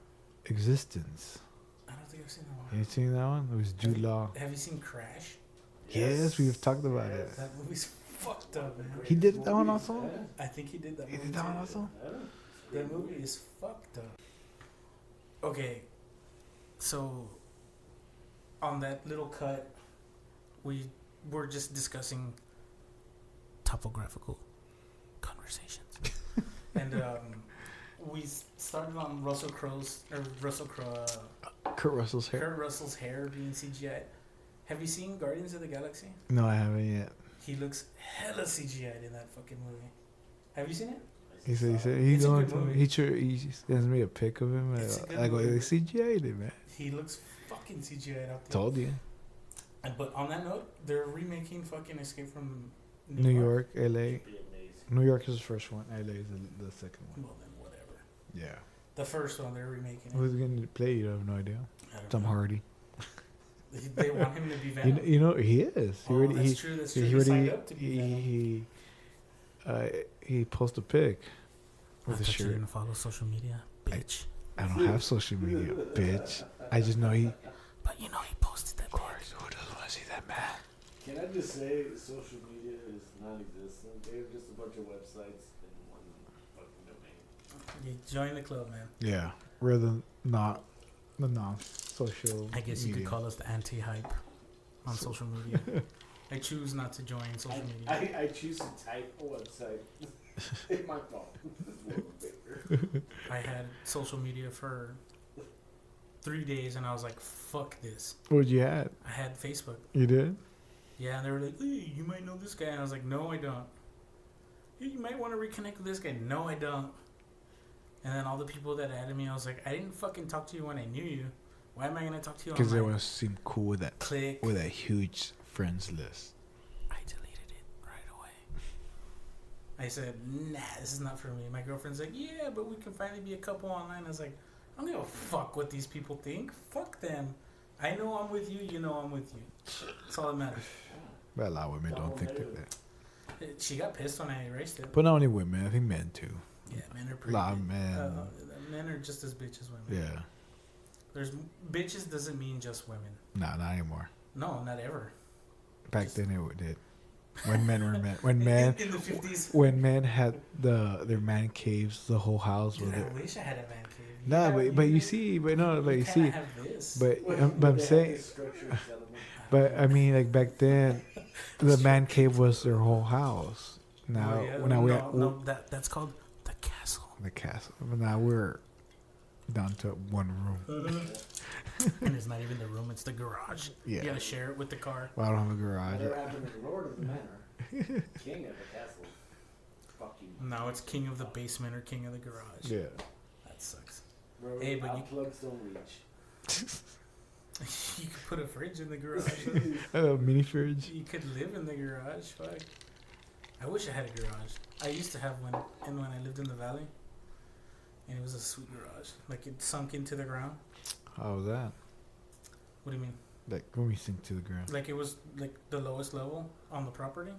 Existence. I don't think I've seen that You one. seen that one? It was Jude Law. Have you seen Crash? Yes, we've talked about it. That movie's fucked up, man. He did that one also? I think he did that He movie. did that one too. also? That movie is fucked up. Okay, so on that little cut, we were just discussing topographical conversations, and we started on Kurt Russell's hair? Russell's hair being CGI. Have you seen Guardians of the Galaxy? No, I haven't yet. He looks hella CGI'd in that fucking movie. Have you seen it? He said It's a going good to movie. he sends me a pic of him. It's a good Like, movie. they CGI'd it, man. He looks fucking CGI'd out there. Told you. But on that note, they're remaking fucking Escape from New York, LA. Be amazing. New York is the first one. LA is the second one. Well, then whatever. Yeah. The first one they're remaking. Who's going to play? You have no idea. I don't Tom know. Hardy. They want him to be You Venom. know, he is. He Oh, already, that's true. That's true. he He already, signed up to be Venom. he he posted a pic I with a thought you shirt. didn't follow social media, bitch. I don't have social media, bitch. I just know he. But you know he posted that. Of course, who doesn't want to see that man? Can I just say social media is non-existent? They're just a bunch of websites in one fucking domain. You join the club, man. Yeah, rather not the non-social. I guess you media. could call us the anti-hype on social media. I choose not to join social media. I choose to type a website. It's my fault. I had social media for 3 days, and I was like, "Fuck this." What you had? I had Facebook. You did? Yeah, and they were like, "Hey, you might know this guy," and I was like, "No, I don't." "Hey, you might want to reconnect with this guy." "No, I don't." And then all the people that added me, I was like, "I didn't fucking talk to you when I knew you. Why am I gonna talk to you?" Because they want to seem cool with that click. with a huge friends list. I deleted it right away. I said, "Nah, this is not for me." My girlfriend's like, "Yeah, but we can finally be a couple online." I was like, "I don't give a fuck what these people think. Fuck them. I know I'm with you. You know I'm with you. That's all that matters." But a lot of women don't think like that. She got pissed when I erased it. But not only women, I think men too. Yeah, men are A pretty. lot of men. Men are just as bitch as women. Yeah. There's bitches doesn't mean just women. Nah, not anymore. No, not ever. Back then it did. When men were men. When men. In the 50s. When men had their man caves, the whole house Dude, with I it. wish I had a man cave. Nah, but you see, but no, but you see, have this. but I'm saying, but I mean, like back then, the man cave was their whole house. Now, Oh, yeah. now no, that's called the castle. the castle. But now we're down to one room. And it's not even the room; it's the garage. Yeah. You gotta share it with the car. Well, I don't have a garage. Whatever happened to the Lord of the Manor? King of the castle. Fucking. Now it's king of the basement or king of the garage. Yeah. That sucks. Bro, Hey, but plugs don't reach. You could put a fridge in the garage. A mini fridge. You could live in the garage. Fuck. I wish I had a garage. I used to have one, and when I lived in the valley, and it was a sweet garage. Like it sunk into the ground. How was that? What do you mean? Like when we sink to the ground. Like it was like the lowest level on the property.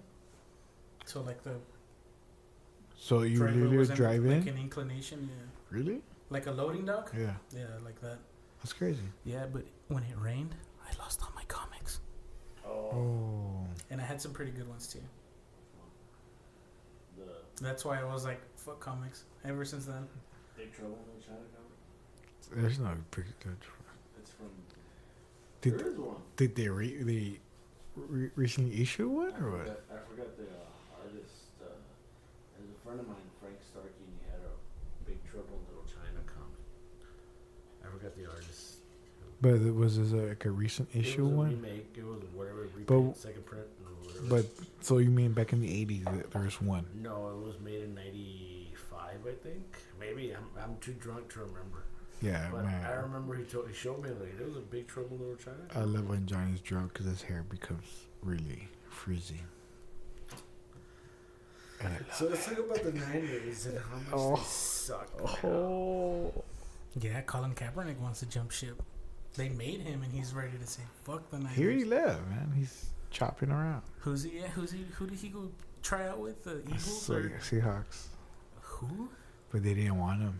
So like the So you driveway literally was drive like in? an inclination, yeah. Really? Like a loading dock. Yeah. Yeah, like that. That's crazy. Yeah, but when it rained, I lost all my comics, Oh. and I had some pretty good ones too. The That's why I was like, "Fuck comics." Ever since then. Big Trouble in China comic? There's no big good. It's from. Did There is one. did they recently issue one or what? I forgot the artist. There's a friend of mine, Frank Starkey, and he had a Big Trouble in Little China comic. I forgot the artist. But was this like a recent It issue was a one? remake. It was whatever reprint, But- second print or whatever. But so you mean back in the 80s that there's one? No, it was made in '95, I think. Maybe I'm too drunk to remember. Yeah, But I man. remember he showed me like there was a Big Trouble in Little China. I love when Johnny's drunk because his hair becomes really frizzy. And I love So let's talk about the '90s and how much Oh. they sucked. Oh. Yeah, Colin Kaepernick wants to jump ship. They made him, and he's ready to say, "Fuck the Niners." Here he left, man. He's chopping around. Who's he? Yeah, who did he go try out with? The Eagles So, or Seahawks. who? But they didn't want him.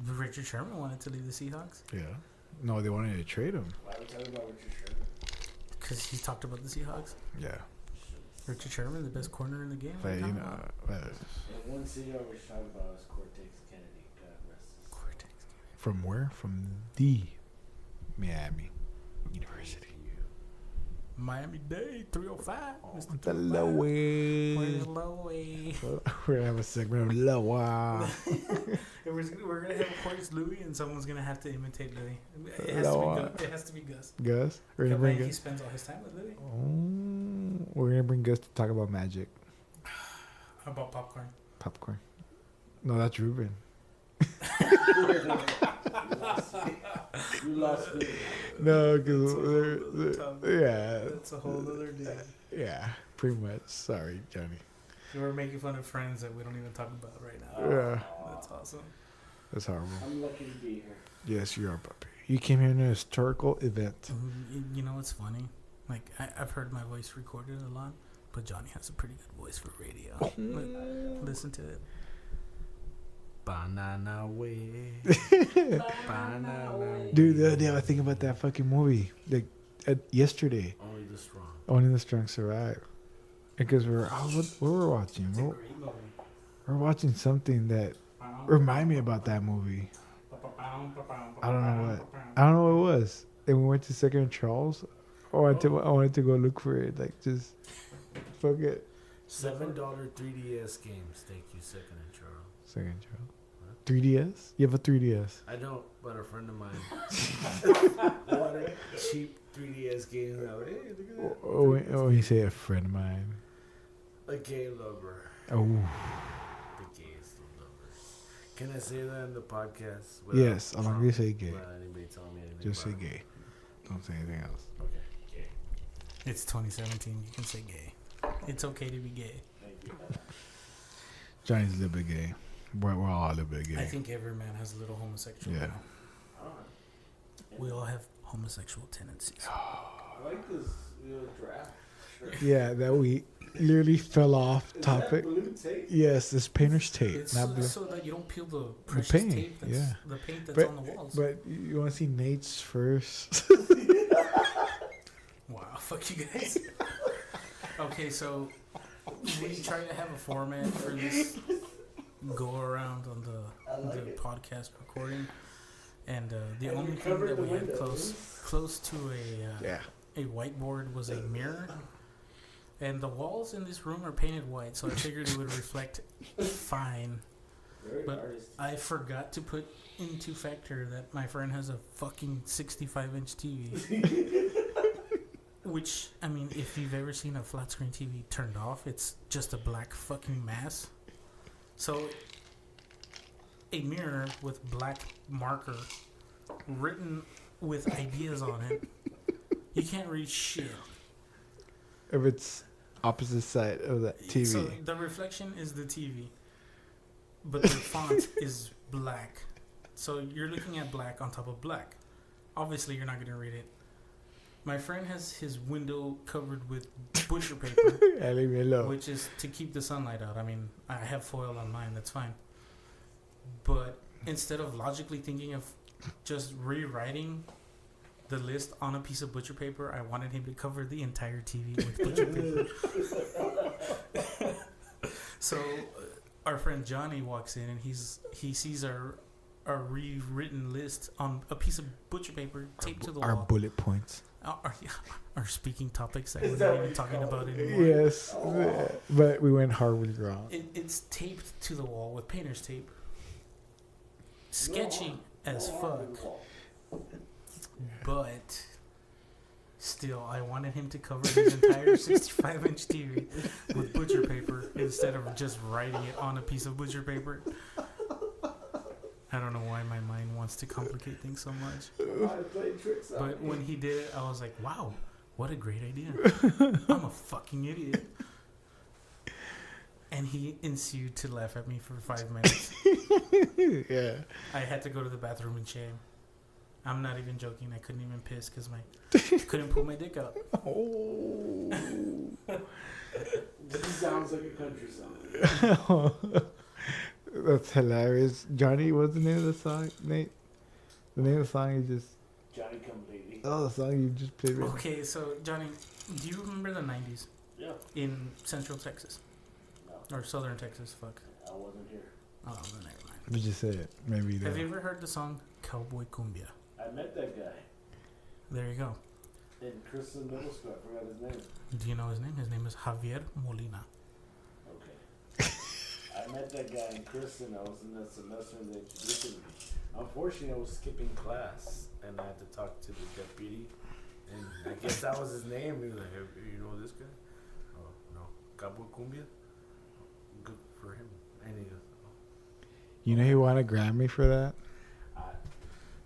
Richard Sherman wanted to leave the Seahawks Yeah. No, they wanted to trade him. Why are we talking about Richard Sherman? because he talked about the Seahawks. Yeah. Richard Sherman, the best corner in the game. But, right you now. know, And one city I was talking about was Cortex Kennedy. God rest his soul. Cortex. from where? From the Miami University. Miami Dade 305. Mr. The 305. Where's Lowy. Lowy? We're gonna have a segment of Lowa. We're gonna have Horace Louis, and someone's gonna have to imitate Louis. It has to be Gus. It has to be Gus. Gus? We're gonna That bring way he Gus. spends all his time with Louis. Oh, we're gonna bring Gus to talk about magic. How about popcorn? Popcorn. No, that's Ruben. You lost me. No, That's a whole other because topic. yeah, That's a whole other day. yeah, pretty much. Sorry, Johnny. We're making fun of friends that we don't even talk about right now. Yeah, That's awesome. that's horrible. I'm lucky to be here. Yes, you are, puppy. You came here in a historical event. You know what's funny? Like I've heard my voice recorded a lot, but Johnny has a pretty good voice for radio. Listen to it. Banana way. Banana way. Dude, the other day I was thinking about that fucking movie. Like, yesterday. Only the strong. Only the Strong Survive. Because what were we watching? We're watching something that remind me about that movie. I don't know what it was. And we went to Second and Charles. I wanted to go look for it. Like, just fuck it. $7 3DS games. Thank you, Second and Charles. Second and Charles. 3DS? You have a 3DS? I don't, but a friend of mine wanted cheap 3DS games. Like, hey, look at that. Oh, you say a friend of mine. A gay lover. Oh. The gayest of lovers. Can I say that in the podcast? Yes, as long as you say gay. Without anybody telling me anything. Just say about it? gay. Don't say anything else. Okay, gay. It's 2017. You can say gay. It's okay to be gay. Thank you. Johnny's a little bit gay. We're all a little bit gay. I think every man has a little homosexual. Yeah. We all have homosexual tendencies. I like this draft shirt. Yeah, that we literally fell off Is topic. that blue tape? Yes, this painter's tape, It's not blue. so that you don't peel the precious paint, tape. That's, yeah. The paint that's But- on the walls. But you want to see Nate's first? Wow, fuck you guys. Okay, so we try to have a format for this go around on the podcast recording, and the Have only you thing covered that the we had windows? close to Yeah. a whiteboard was a mirror, and the walls in this room are painted white, so I figured it would reflect fine. Very But artistic. I forgot to put into factor that my friend has a fucking 65-inch TV. Which, I mean, if you've ever seen a flat screen TV turned off, it's just a black fucking mass. So, a mirror with black marker written with ideas on it, you can't read shit. If it's opposite side of that TV. So, the reflection is the TV, but the font is black. So, you're looking at black on top of black. Obviously, you're not going to read it. My friend has his window covered with butcher paper, Leave me alone. which is to keep the sunlight out. I mean, I have foil on mine, that's fine. But instead of logically thinking of just rewriting the list on a piece of butcher paper, I wanted him to cover the entire TV with butcher paper. So our friend Johnny walks in and he sees our rewritten list on a piece of butcher paper taped to the Our wall. bullet points. Our speaking topics that we're Is not that even what talking you call about it? anymore. Yes. Oh. But we went hard wrong. It's taped to the wall with painter's tape. Sketchy as fuck, but still, I wanted him to cover his entire 65-inch TV with butcher paper instead of just writing it on a piece of butcher paper. I don't know why my mind wants to complicate things so much. I played tricks on But me. when he did it, I was like, wow, what a great idea. I'm a fucking idiot. And he ensued to laugh at me for 5 minutes. Yeah. I had to go to the bathroom in shame. I'm not even joking. I couldn't even piss because couldn't pull my dick out. Oh. This sounds like a country song. That's hilarious. Johnny, what's the name of the song, Nate? The name of the song you just... Johnny Come Baby. Oh, the song you just played right Okay, so Johnny, do you remember the 90s Yeah. in Central Texas? No, Or Southern Texas, fuck. I wasn't here. Oh, then never mind. You just said it. Maybe Have you there. ever heard the song Cowboy Cumbia? I met that guy There you go. in Kristen Middle School. I forgot his name. Do you know his name? His name is Javier Molina. Okay. I met that guy in Kristen. I was in that semester and they introduced me. Unfortunately, I was skipping class and I had to talk to the deputy. And I guess that was his name. He was like, hey, you know this guy? Oh, no. Cowboy Cumbia? Good for him. And he goes, You know he won a Grammy for that?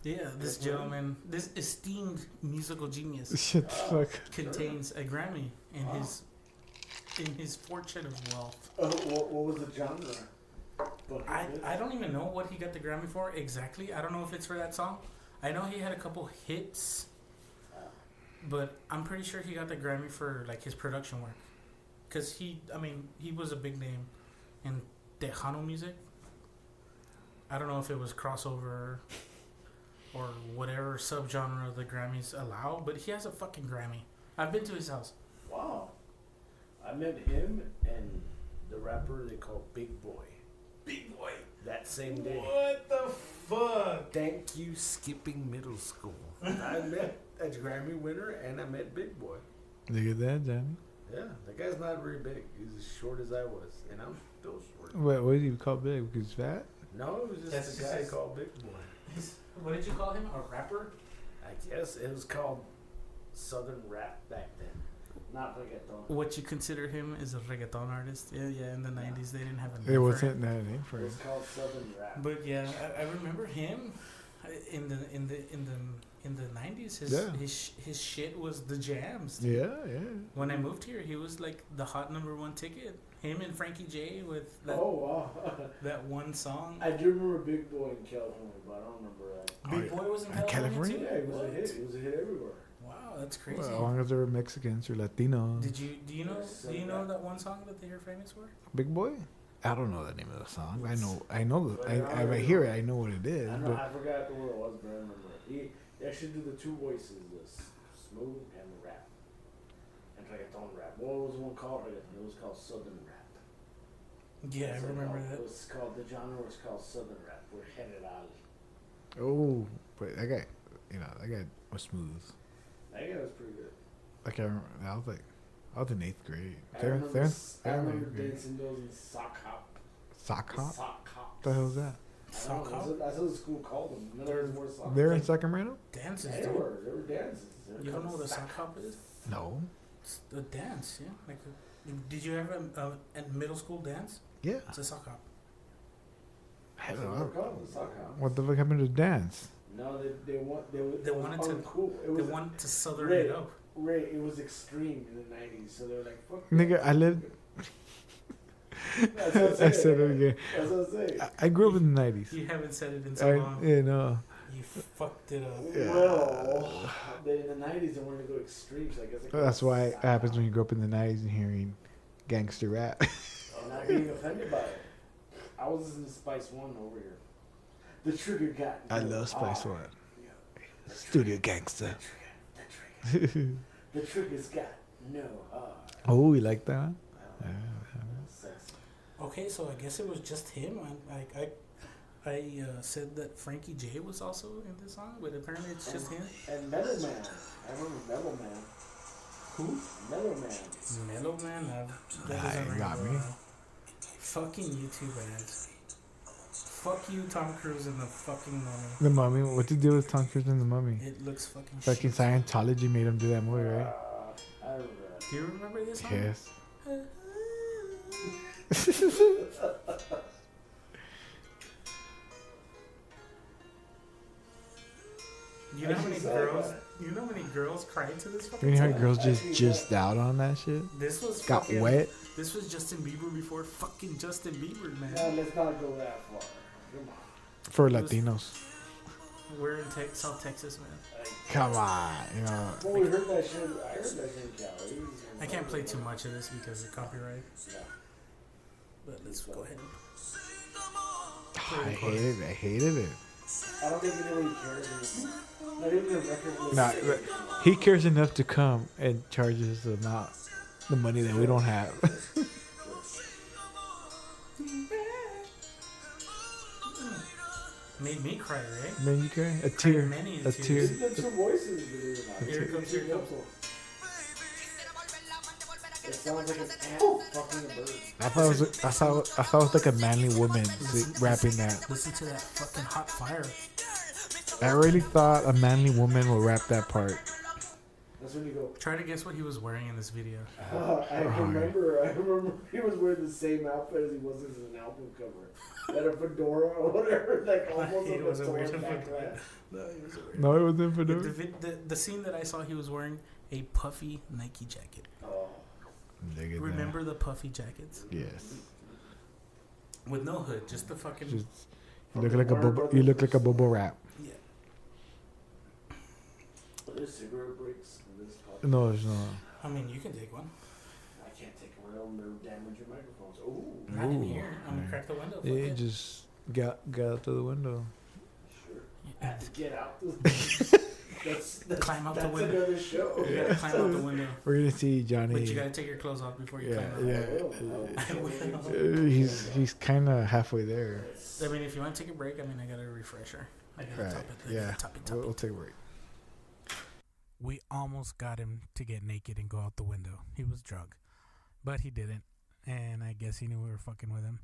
Yeah, this gentleman, this esteemed musical genius, Shit, fuck. contains a Grammy in his fortune of wealth. what was the genre? I don't even know what he got the Grammy for exactly. I don't know if it's for that song. I know he had a couple hits, but I'm pretty sure he got the Grammy for like his production work. because he was a big name in Tejano music. I don't know if it was crossover or whatever subgenre the Grammys allow, but he has a fucking Grammy. I've been to his house. Wow. I met him and the rapper they call Big Boy. Big boy. That same day. What the fuck? Thank you, skipping middle school. I met a Grammy winner and I met Big Boy. Look at that, Johnny. Yeah, that guy's not very big. He's as short as I was, and I'm still short. What did you call big? Because he's fat? No, it was just That's a guy just- called Big Boy. What did you call him? A rapper? I guess it was called Southern Rap back then. Not reggaeton. What you consider him is a reggaeton artist? Yeah. In the 90s, they didn't have a name It for wasn't him. that name for It him. was called Southern Rap. But yeah, I remember him in the 90s. Yeah. His shit was the jams. Yeah. When I moved here, he was like the hot #1 ticket. Him and Frankie Jia with that Oh, wow. that one song. I do remember Big Boy in California, but I don't remember that. Big Boy was in in California, California? too? Yeah, it was a What? hit. It was a hit everywhere. Wow, that's crazy. Well, as long as they were Mexicans or Latinos. Do you know that one song that they're famous for? Big Boy? I don't know the name of the song. I know. I hear it. I know what it is. I know, But I forgot the word it was, but I remember it. They actually do the two voices, the smooth and the rap. And reggaeton rap. What was one called reggaeton? It was called Southern Rap. Yeah, I That's what remember it that. was called, the genre was called Southern Rap. We're General. oh, but that guy was smooth. That guy was pretty good. I can't remember. I was in 8th grade. I remember, I remember grade. dancing those in sock hop. Sock hop? Sock hop. What the hell is that? I don't Sock know, hop? that's what the school called them. In other words, more sock. They're in Sacramento? Dances, They dude. were dances. They were You don't know called what a sock hop is? No. It's a dance, yeah. Did you ever a middle school dance? Yeah. It's a sock hop. I That's don't what they were know. called, the sock hop. What the fuck happened to dance? No, they They wanted to- uncool. It They was want to southern Ray, it up. Ray, it was extreme in the 90s, so they were like, fuck Nigga, that. I lived. That's what I'm I said saying. it again. That's what I'm saying. I grew up in the 90s. You haven't said it in so long. Yeah, no. You fucked it up. Yeah. Well, in the 90s, they wanted to go extreme, so I guess That's why it happens when you grow up in the 90s and hearing gangster rap. I'm not being offended by it. I was listening to Spice One over here. The trigger got. I no love Spice R. One. The Studio gangster. The trigger. The trigger's got no R. Oh, you like that? I don't know. Sexy. Okay, so I guess it was just him. I said that Frankie Jia was also in this song, but apparently it's just him. And Metal Man. I remember Metal Man. Who? Metal Man. Mellow Man? That Nah, doesn't you ring got a me. bell. Fucking YouTube ads. Fuck you, Tom Cruise and the fucking mummy. The Mummy. What to do with Tom Cruise and the Mummy? It looks fucking Fucking shit. Scientology made him do that movie, right? I remember that. Do you remember this song? Yes. You know how many Actually, girls? You know how many girls cried to this fucking You know how song? girls just out on that shit? This was Got fucking, wet? This was Justin Bieber before fucking Justin Bieber, man. No, let's not go that far. Come on. For It was- Latinos. We're in South Texas, man. Come on, you know. Well, we heard that shit. I heard that shit in Cali. I can't play too much of this because of copyright. Yeah. But let's go ahead and I hated it. I don't think anybody cares. Not even the record was Nah, sick. he cares enough to come and charges the money that we don't have. made me cry, right? Man, you care? A tear. Many A tears. tear. It's the two voices, believe it or not. Here it comes, here it comes. It sounds like an ant fucking a bird. I thought it was like a manly woman rapping that. Listen to that fucking hot fire. I really thought a manly woman would rap that part. That's when you go. Try to guess what he was wearing in this video. I remember he was wearing the same outfit as he was in an album cover. That a fedora or whatever, like almost He like wasn't a wearing torn a back fedora. glass. No, he was wearing. No, it wasn't for The scene that I saw, he was wearing a puffy Nike jacket. Oh, Remember the puffy jackets Yes. with no hood, just the fucking. Just, you look like a bobo. You look like a bobo rap. Yeah. are there cigarette breaks in this podcast? No, there's no. I mean, you can take one. I can't take one. it'll never damage your microphones. Ooh. Not in here. I'm gonna crack the window. Yeah, Fuck it. just got out through the window. Sure. Have to get out. That's Climb out the that's window. another show. You gotta climb out the window. We're gonna see Johnny. But you gotta take your clothes off before you Yeah, climb out. yeah. He's kind of halfway there. I mean, if you want to take a break, I mean, I got a refresher. I got Right. top it. Yeah. Top it. We'll take a break. We almost got him to get naked and go out the window. He was drunk, but he didn't, and I guess he knew we were fucking with him.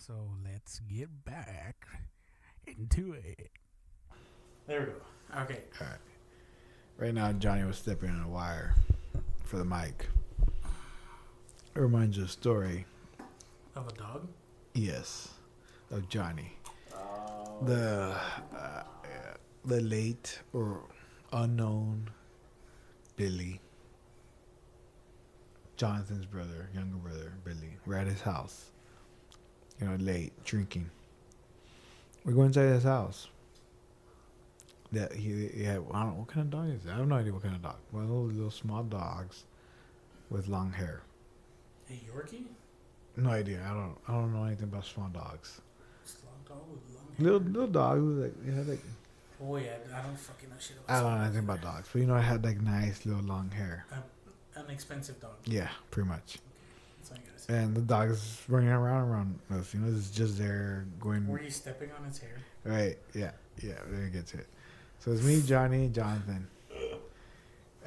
So let's get back into it. There we go. Okay. All right. Right now, Johnny was stepping on a wire for the mic. It reminds you of a story. Of a dog? Yes, of Johnny. Oh. The late or unknown Billy, Jonathan's brother, younger brother, Billy. We're at his house. Late, drinking. We go inside his house. That he had, I don't know, what kind of dog is it? I have no idea what kind of dog. One of those little small dogs with long hair. A Yorkie? No idea. I don't know anything about small dogs. Slug dog with long hair. Little dog who had like Oh yeah, I don't fucking know shit about I don't know small anything dogs. about dogs, but I had like nice little long hair. An expensive dog. Yeah, pretty much. That's all I gotta say. And the dog is running around us. It's just there going. Were you stepping on its hair? Right. Yeah. Let me get to it. So it's me, Johnny, Jonathan,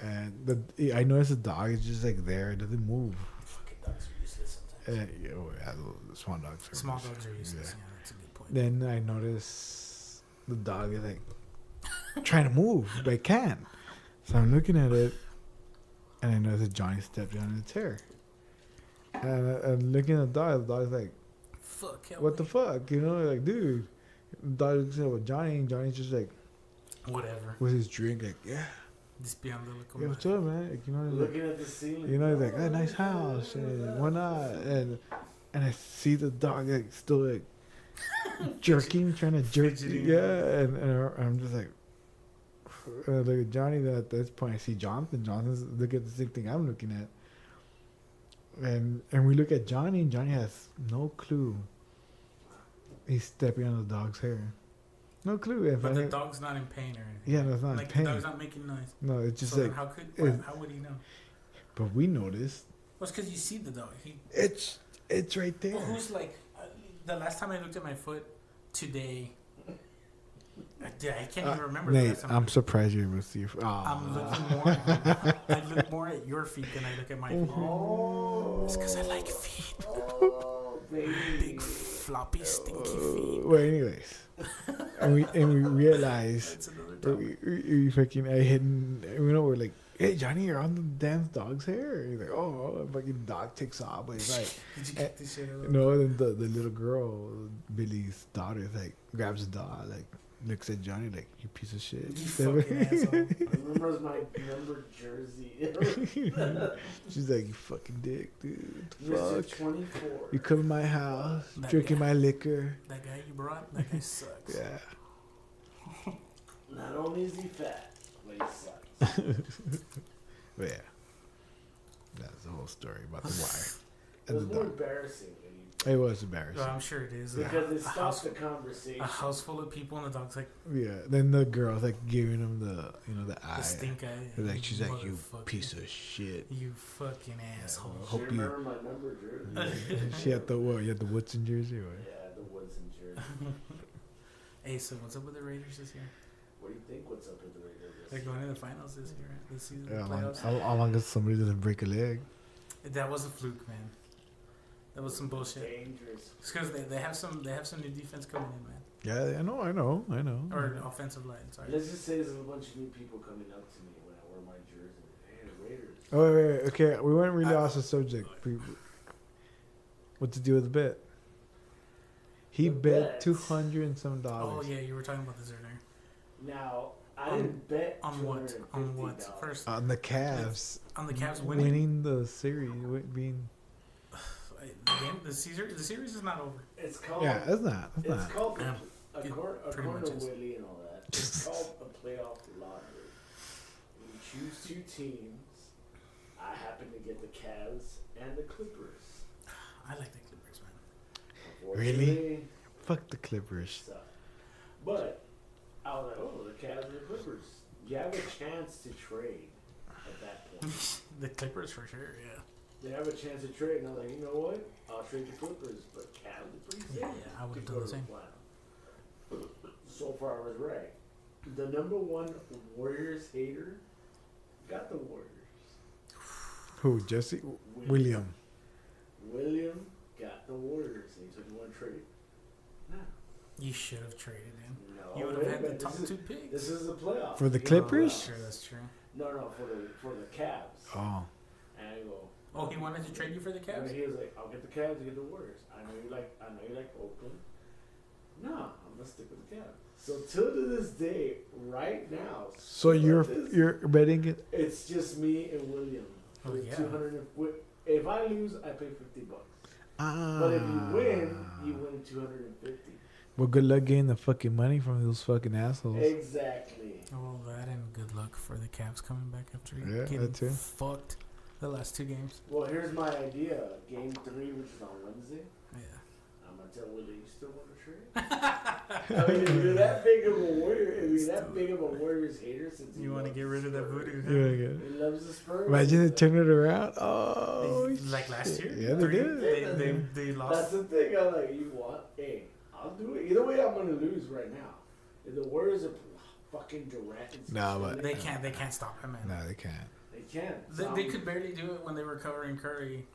and I noticed the dog is just like there. It doesn't move. Fucking dogs are useless sometimes. Small dogs. Small dogs are useless. Yeah, that's a good point. Then I notice the dog is like trying to move, but it can't. So I'm looking at it, and I notice that Johnny stepped on its hair. And I'm looking at the dog's like, Fuck. what the fuck? Like, dude. The dog looks at Johnny, and Johnny's just like, whatever. with his drink, like, yeah. Just be on the look. Yeah, what's up, man? Like, he's Looking at the scene. he's like, oh, nice house, and why not? And I see the dog like still like jerking, trying to jerk. Fidgeting. Yeah, and I'm just like, I look at Johnny. Then at this point, I see Jonathan. Jonathan's look at the same thing I'm looking at, and we look at Johnny, and Johnny has no clue. He's stepping on the dog's hair. No clue. But the dog's not in pain or anything. Yeah, no, it's not like pain. the dog's not making noise. No, it's just So like. then how would he know? But we noticed. Well, it's because you see the dog. It's right there. Well, who's like the last time I looked at my foot today? I can't even remember. the Nate, last time I'm surprised you're able to see. I'm looking more. I look more at your feet than I look at my feet. Oh. It's because I like feet. Oh, baby. Big floppy stinky feet. Well, anyways, and we realized That's another topic. we fucking I hidden. We're like, hey Johnny, you're on the damn dog's hair. He's like, oh, fucking dog takes off. But he's like, Did you get this shit out? no. Then the little girl, Billy's daughter, is like grabs the dog, like looks at Johnny like, you piece of shit. You fucking asshole. Remembers my number jersey. She's like, you fucking dick, dude. Mr. Fuck. 24. You come in my house, That drinking guy. my liquor. That guy you brought, that guy sucks. Yeah. Not only is he fat, but he sucks. But yeah. That's the whole story about the wire. It was And the more dog. embarrassing when It was embarrassing. Well, I'm sure it is. because it a stopped house, the conversation. a house full of people, and the dog's like Yeah. Then the girl's like giving him the the eye. the stink eye. Like she's like, you motherfucker. piece of shit. You fucking asshole. She hope you- remember my number jersey. She had the what? You had the Woodson jersey, or what? Yeah, the Woodson jersey. Hey, so what's up with the Raiders this year? What do you think? What's up with the Raiders? They're going to the finals this year, this season, Yeah, playoffs. how long as somebody doesn't break a leg? That was a fluke, man. That was some bullshit. Dangerous. It's because they have some new defense coming in, man, Yeah, I know. or offensive line. Sorry. Let's just say there's a bunch of new people coming up to me when I wear my jersey. Hey, the Raiders. Oh, wait. Okay, we went really off the subject. What's the deal with the bet? He The bet bet. $200 and some Oh dollars. yeah, you were talking about this earlier. Now, I On- didn't bet On what? On what? $250. First, On the Cavs. on the Cavs winning. the series. Being The game, the series is not over. It's called. yeah, it's not. It's It's not. called. Yeah. According pretty much to is. Willie and all that, it's called a playoff lottery. You choose two teams I happen to get the Cavs and the Clippers. I like the Clippers, man. Unfortunately, Fuck the Clippers. so, but I was like, oh, the Cavs and the Clippers. You have a chance to trade at that point. The Clippers for sure, yeah. They have a chance to trade, and I was like, you know what? I'll trade the Clippers, but Cavs are pretty safe. Yeah, I would have to done go the to same. final. So far, I was right. The number one Warriors hater got the Warriors. Who? Jesse? William. William got the Warriors. And he took one trade. No. You should have traded him. No. You would wait a have had the minute, top this is- 2 picks. This is the playoff. For the You know, Clippers? Sure, that's true. No, for the Cavs. Oh. And I go. Oh, he wanted to trade you for the And Cavs? he was like, "I'll get the Cavs, you get the Warriors." I know you like Oakland. No, I'm gonna stick with the Cavs. So till to this day, right now. So still you're like this, you're betting it? It's just me and William. Oh, yeah. 200. If I lose, I pay $50. Ah. But if you win, you win 250. Well, good luck getting the fucking money from those fucking assholes. Exactly. Well, that and good luck for the Cavs coming back after Yeah, getting that too. fucked the last 2 games. Well, here's my idea. Game 3, which is on Wednesday. Yeah. I'm gonna tell Willie you still want to trade. I mean, if you're that big of a warrior, if you're that big of a Warriors hater, since You want to get rid of that voodoo? huh? Yeah, yeah. He loves the Spurs. Imagine they turn it around. Oh. Like last year? Yeah, they did. They That's lost. the thing. I'm like, you want? Hey, I'll do it. Either way, I'm gonna lose right now. If the Warriors are fucking Durant, and No, but- They can't stop him, man. No, they can't. they can't. They could barely do it when they were covering Curry.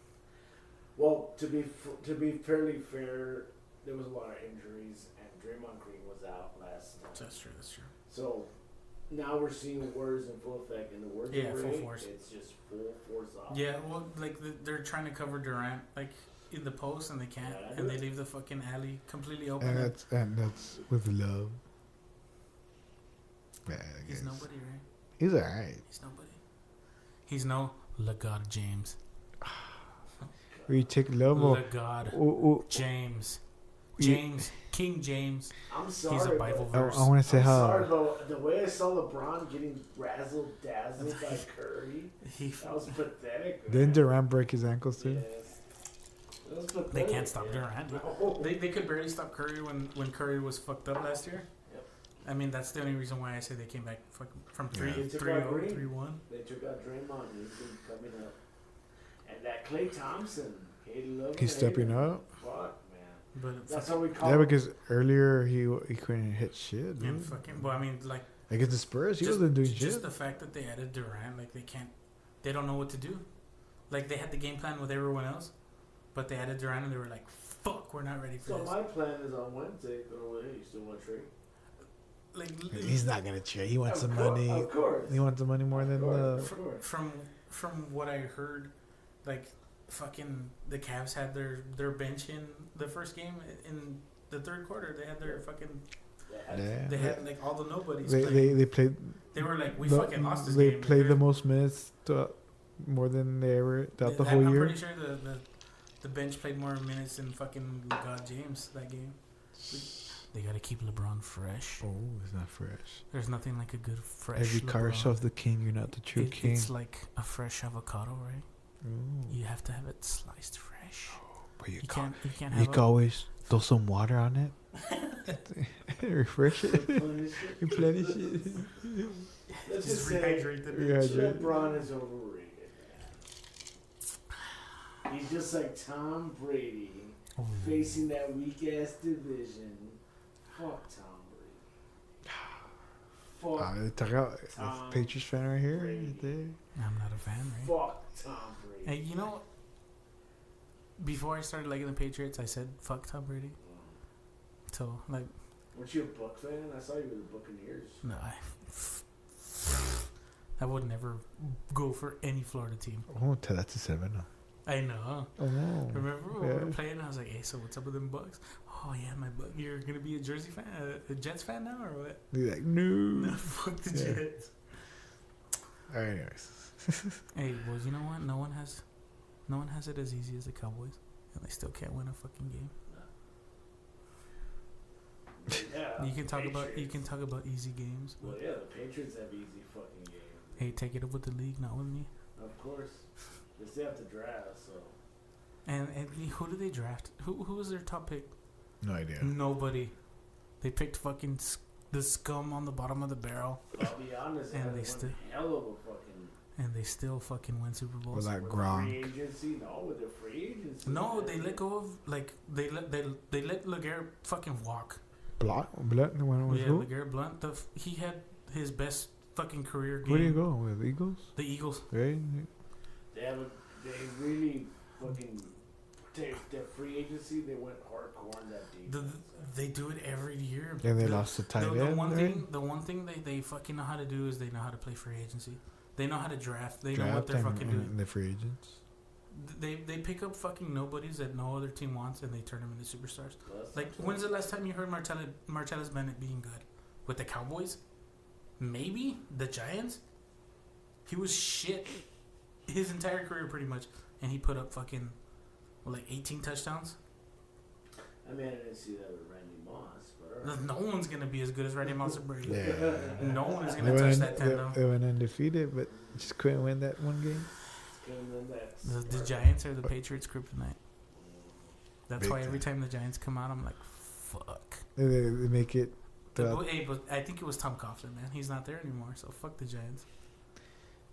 Well, to be fairly fair, there was a lot of injuries, and Draymond Green was out last night. That's true. That's true. So now we're seeing Warriors in full effect, and the words Yeah, of full Ray, force. it's just full force off. Yeah, well, like they're trying to cover Durant like in the post and they can't, Yeah, and they leave the fucking alley completely open. And that's with love. Yeah, I He's guess. nobody, right? He's alright. He's nobody. He's no LeGod James. We take love or LeGod James. James. King James. I'm sorry. He's a but- Bible I verse. want to say I'm how. sorry, but the way I saw LeBron getting razzled dazzled by Curry, He, that was pathetic. Didn't man. Durant break his ankles too? Yes. That was pathetic. they can't stop Durant. No. They could barely stop Curry when Curry was fucked up last year. Yep. I mean, that's the only reason why I say they came back from Yeah. 3-0, 3-1. They took out Draymond. He's been coming up. And that Klay Thompson, he loved He's stepping up. Fuck, man. But That's how we call Yeah, him. because earlier he couldn't hit shit. and Dude. fucking, well, I mean, like Against the Spurs, he just, wasn't doing just shit. the fact that they added Durant, like they don't know what to do. Like they had the game plan with everyone else, but they added Durant and they were like, "Fuck, we're not ready for So this." my plan is on Wednesday, go away. You still want to trade? Like He's not gonna trade. He wants Of some cour- money. Of course. He wants the money more than the. Of course. from what I heard, like fucking the Cavs had their bench in the first game in the third quarter. They had their fucking Yeah. they had like all the nobodies. They playing. they played. They were like, we the- fucking lost this They game. played the They're- most minutes more than they ever throughout the that- whole I'm year. pretty sure the bench played more minutes than fucking God James that game. They gotta keep LeBron fresh. Oh, it's not fresh. There's nothing like a good fresh. If you call LeBron. yourself the king, you're not the true king. It's like a fresh avocado, right? Ooh. You have to have it sliced fresh. But you You can't you have can always throw some water on it. Refresh it. Replenish it. Let's just just say rehydrate the Rehydrate. LeBron is overrated. Man. He's just like Tom Brady Oh. facing that weak ass division. Fuck Tom Brady. Fuck. Talk about Tom Patriots fan right here. Brady. Right there. I'm not a fan, right? Fuck Tom Brady. Hey, you know, before I started liking the Patriots, I said fuck Tom Brady. So like, Weren't you a Buck fan? I saw you with the Buccaneers. no, I would never go for any Florida team. Oh, that's a 7 now. I know. Oh no. Remember when we were Yeah. playing? I was like, "Hey, so what's up with them Bucks? Oh yeah, my Buck. You're gonna be a Jersey fan, a Jets fan now, or what? You're like, no. No, fuck the Yeah. Jets. Alright, anyways. Hey, well, you know what? No one has it as easy as the Cowboys, and they still can't win a fucking game. Yeah, You can talk about Patriots. easy games. Well, But yeah, the Patriots have easy fucking games. hey, take it up with the league, not with me. Of course. They still have to draft, so. And who did they draft? Who was their top pick? No idea. Nobody. They picked fucking the scum on the bottom of the barrel. I'll be honest, And and they they still- hell of a fucking. And they still fucking win Super Bowls. With like With Gronk. free agency, no, with their free agency. No, man. they let go of they let LeGarrette fucking walk. Blunt, the one was Yeah, who? LeGarrette Blunt. He had his best fucking career game. Where do you go with Eagles? The Eagles. Right? They really fucking their free agency. They went hardcore on that defense. They do it every year. And they lost the tight end. The one thing they fucking know how to do is they know how to play free agency. They know how to draft. They know what Draft they're and- fucking doing. and the free agents. They pick up fucking nobodies that no other team wants and they turn them into superstars. That's Like, when's the last time you heard Martellus Bennett being good? With the Cowboys? Maybe? The Giants? He was shit his entire career pretty much. And he put up fucking, 18 touchdowns? I mean, I didn't see that with Randy Moss, but alright. No one's going to be as good as Randy Moss or Brady. Yeah. No one is They going to touch went, that tendon. they went undefeated, but just couldn't win that one game. And then that's The Giants are the Patriots' kryptonite. That's Big why every time. time the Giants come out, I'm like, fuck. They make it. But I think it was Tom Coughlin, man. He's not there anymore, so fuck the Giants.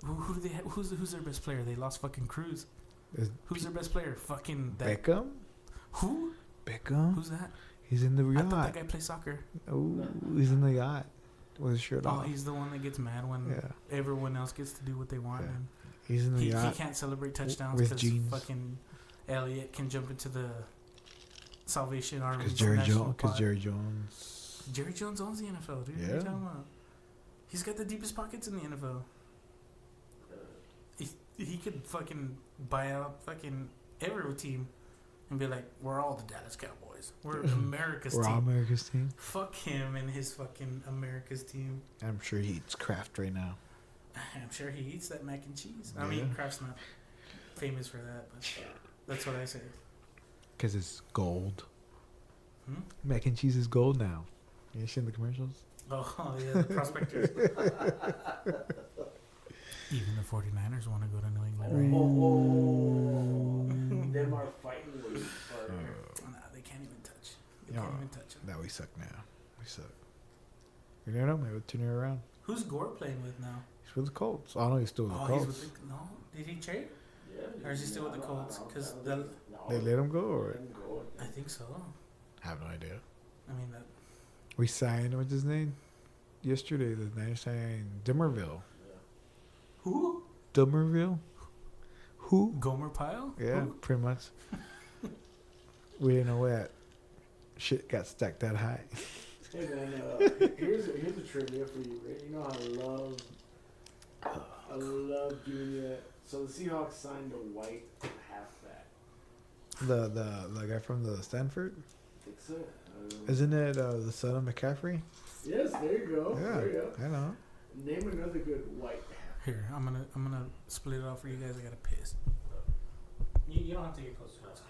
Who do they have? Who's their best player? They lost fucking Cruz. Who's their best player? Fucking that. Beckham? Who? Beckham? Who's that? He's in the I thought that yacht. guy plays soccer. Oh, he's in the yacht with his shirt Oh, off. he's the one that gets mad when Yeah. everyone else gets to do what they want. Yeah. And He's in the he yacht. can't celebrate touchdowns with because jeans. fucking Elliott can jump into the Salvation Army. Because Jerry Jones. Jerry Jones owns the NFL, dude. What are Yeah. you talking about? He's got the deepest pockets in the NFL. He could fucking buy out fucking every team and be like, we're all the Dallas Cowboys. We're America's We're team. all America's team. Fuck him and his fucking America's team. I'm sure he eats Kraft right now. I'm sure he eats that mac and cheese. I Yeah. mean, Kraft's not famous for that, but that's what I say. Because it's gold. Hmm? Mac and cheese is gold now. You seen the commercials? Oh, yeah, the prospectors. Even the 49ers want to go to New England, right? them are fighting with for Nah, they can't even touch. They Yeah. can't even touch him. Now we suck now. We suck. You never know. Maybe we'll turn it around. Who's Gore playing with now? He's with the Colts. I know he's still with the Oh, Colts. he's with the... No? Did he trade? yeah, Or is he still with the Colts? 'Cause the- They let him go, or I think so. I have no idea. I mean, that... We signed, what's his name? Yesterday, the Niners signed Dimmerville. Who? Dimmerville? Who? Gomer Pyle? Yeah, Who? pretty much. We didn't know that shit got stacked that high. Hey man, here's a trivia for you, Rick. You know I love giving you. So the Seahawks signed a white halfback. The guy from the Stanford? I think so. Isn't it the son of McCaffrey? Yes, there you go. Yeah, There you go. I know. Name another good white halfback. Here, I'm gonna split it off for you guys. I gotta piss. You don't have to get close to us.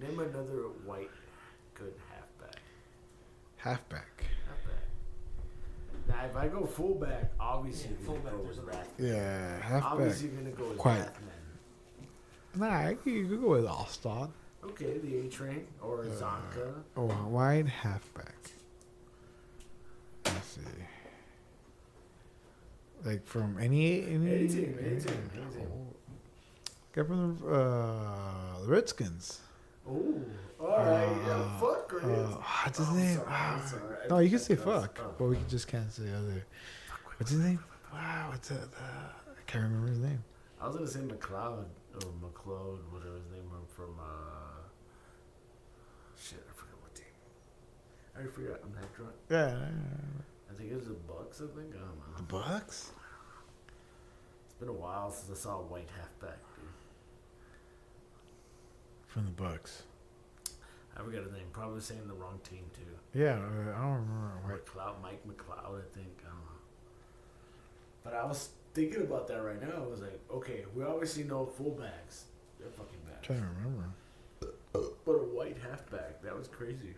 Name another white good halfback. Halfback. Now, if I go fullback, obviously Yeah, you're fullback, gonna go there's with a- Rath. Yeah, halfback. Obviously, you're gonna go with Quiet. Rathman. Nah, you could go with Allstott. Okay, the A Train or Zonka. Oh, wide halfback. Let's see. Like from any Any team. Guy from the Redskins. Oh, all right. Yeah, fuck. What's his name? No, you can say fuck, but we just can't say other. What's his name? Wow, what's that? I can't remember his name. I was gonna say McLeod or McLeod, whatever his name was from. Shit, I forgot what team. I already forgot. I'm that drunk. Yeah, I think it was the Bucks. I think I don't know. the Bucks. It's been a while since I saw a white halfback, dude. From the Bucks. I forgot his name. Probably saying the wrong team too. Yeah, I don't remember. What. Mike McLeod, I think. I don't know. But I was thinking about that right now. I was like, okay, we obviously know fullbacks. They're fucking I'm bad. trying to remember. But a white halfback, that was crazy.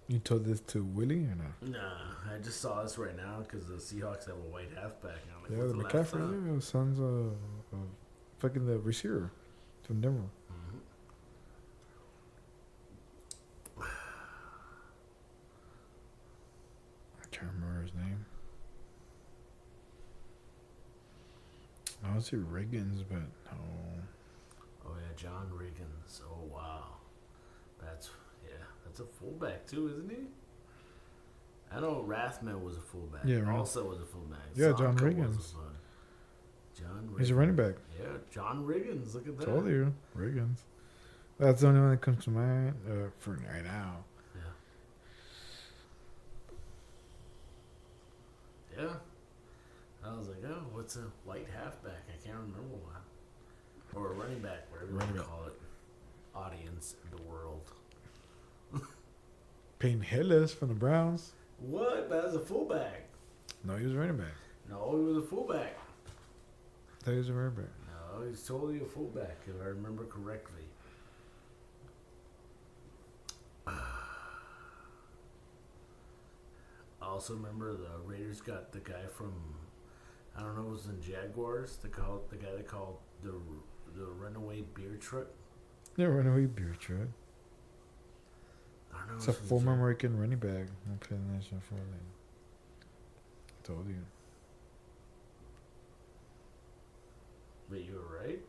You told this to Willie or no? Nah, I just saw this right now because the Seahawks have a white halfback. And I'm like, Yeah, the what's the last McCaffrey. time? Yeah, sons of fucking the receiver from Denver. Mm-hmm. I can't remember his name. I would say Riggins, but no. Oh yeah, John Riggins. Oh wow, that's a fullback too, isn't he? I know Rathman was a fullback. Yeah, right. Also was a fullback. Yeah, John Zonka Riggins. was John Riggins. He's a running back. Yeah, John Riggins. Look at that. Told you, Riggins. That's the only one that comes to mind for right now. Yeah. Yeah. I was like, oh, what's a white halfback? I can't remember one. Or a running back, whatever you want to call it. Audience in the world. Peyton Hillis from the Browns. What? But as a fullback. No, he was a running back. No, he was a fullback. I thought he was a running back. No, he's totally a fullback, if I remember correctly. I also remember the Raiders got the guy from, I don't know, it was in Jaguars. The guy they called the runaway beer truck. Yeah, runaway beer truck. I don't know. It's a former American running back. I played in the National Football League. I told you. But you were right.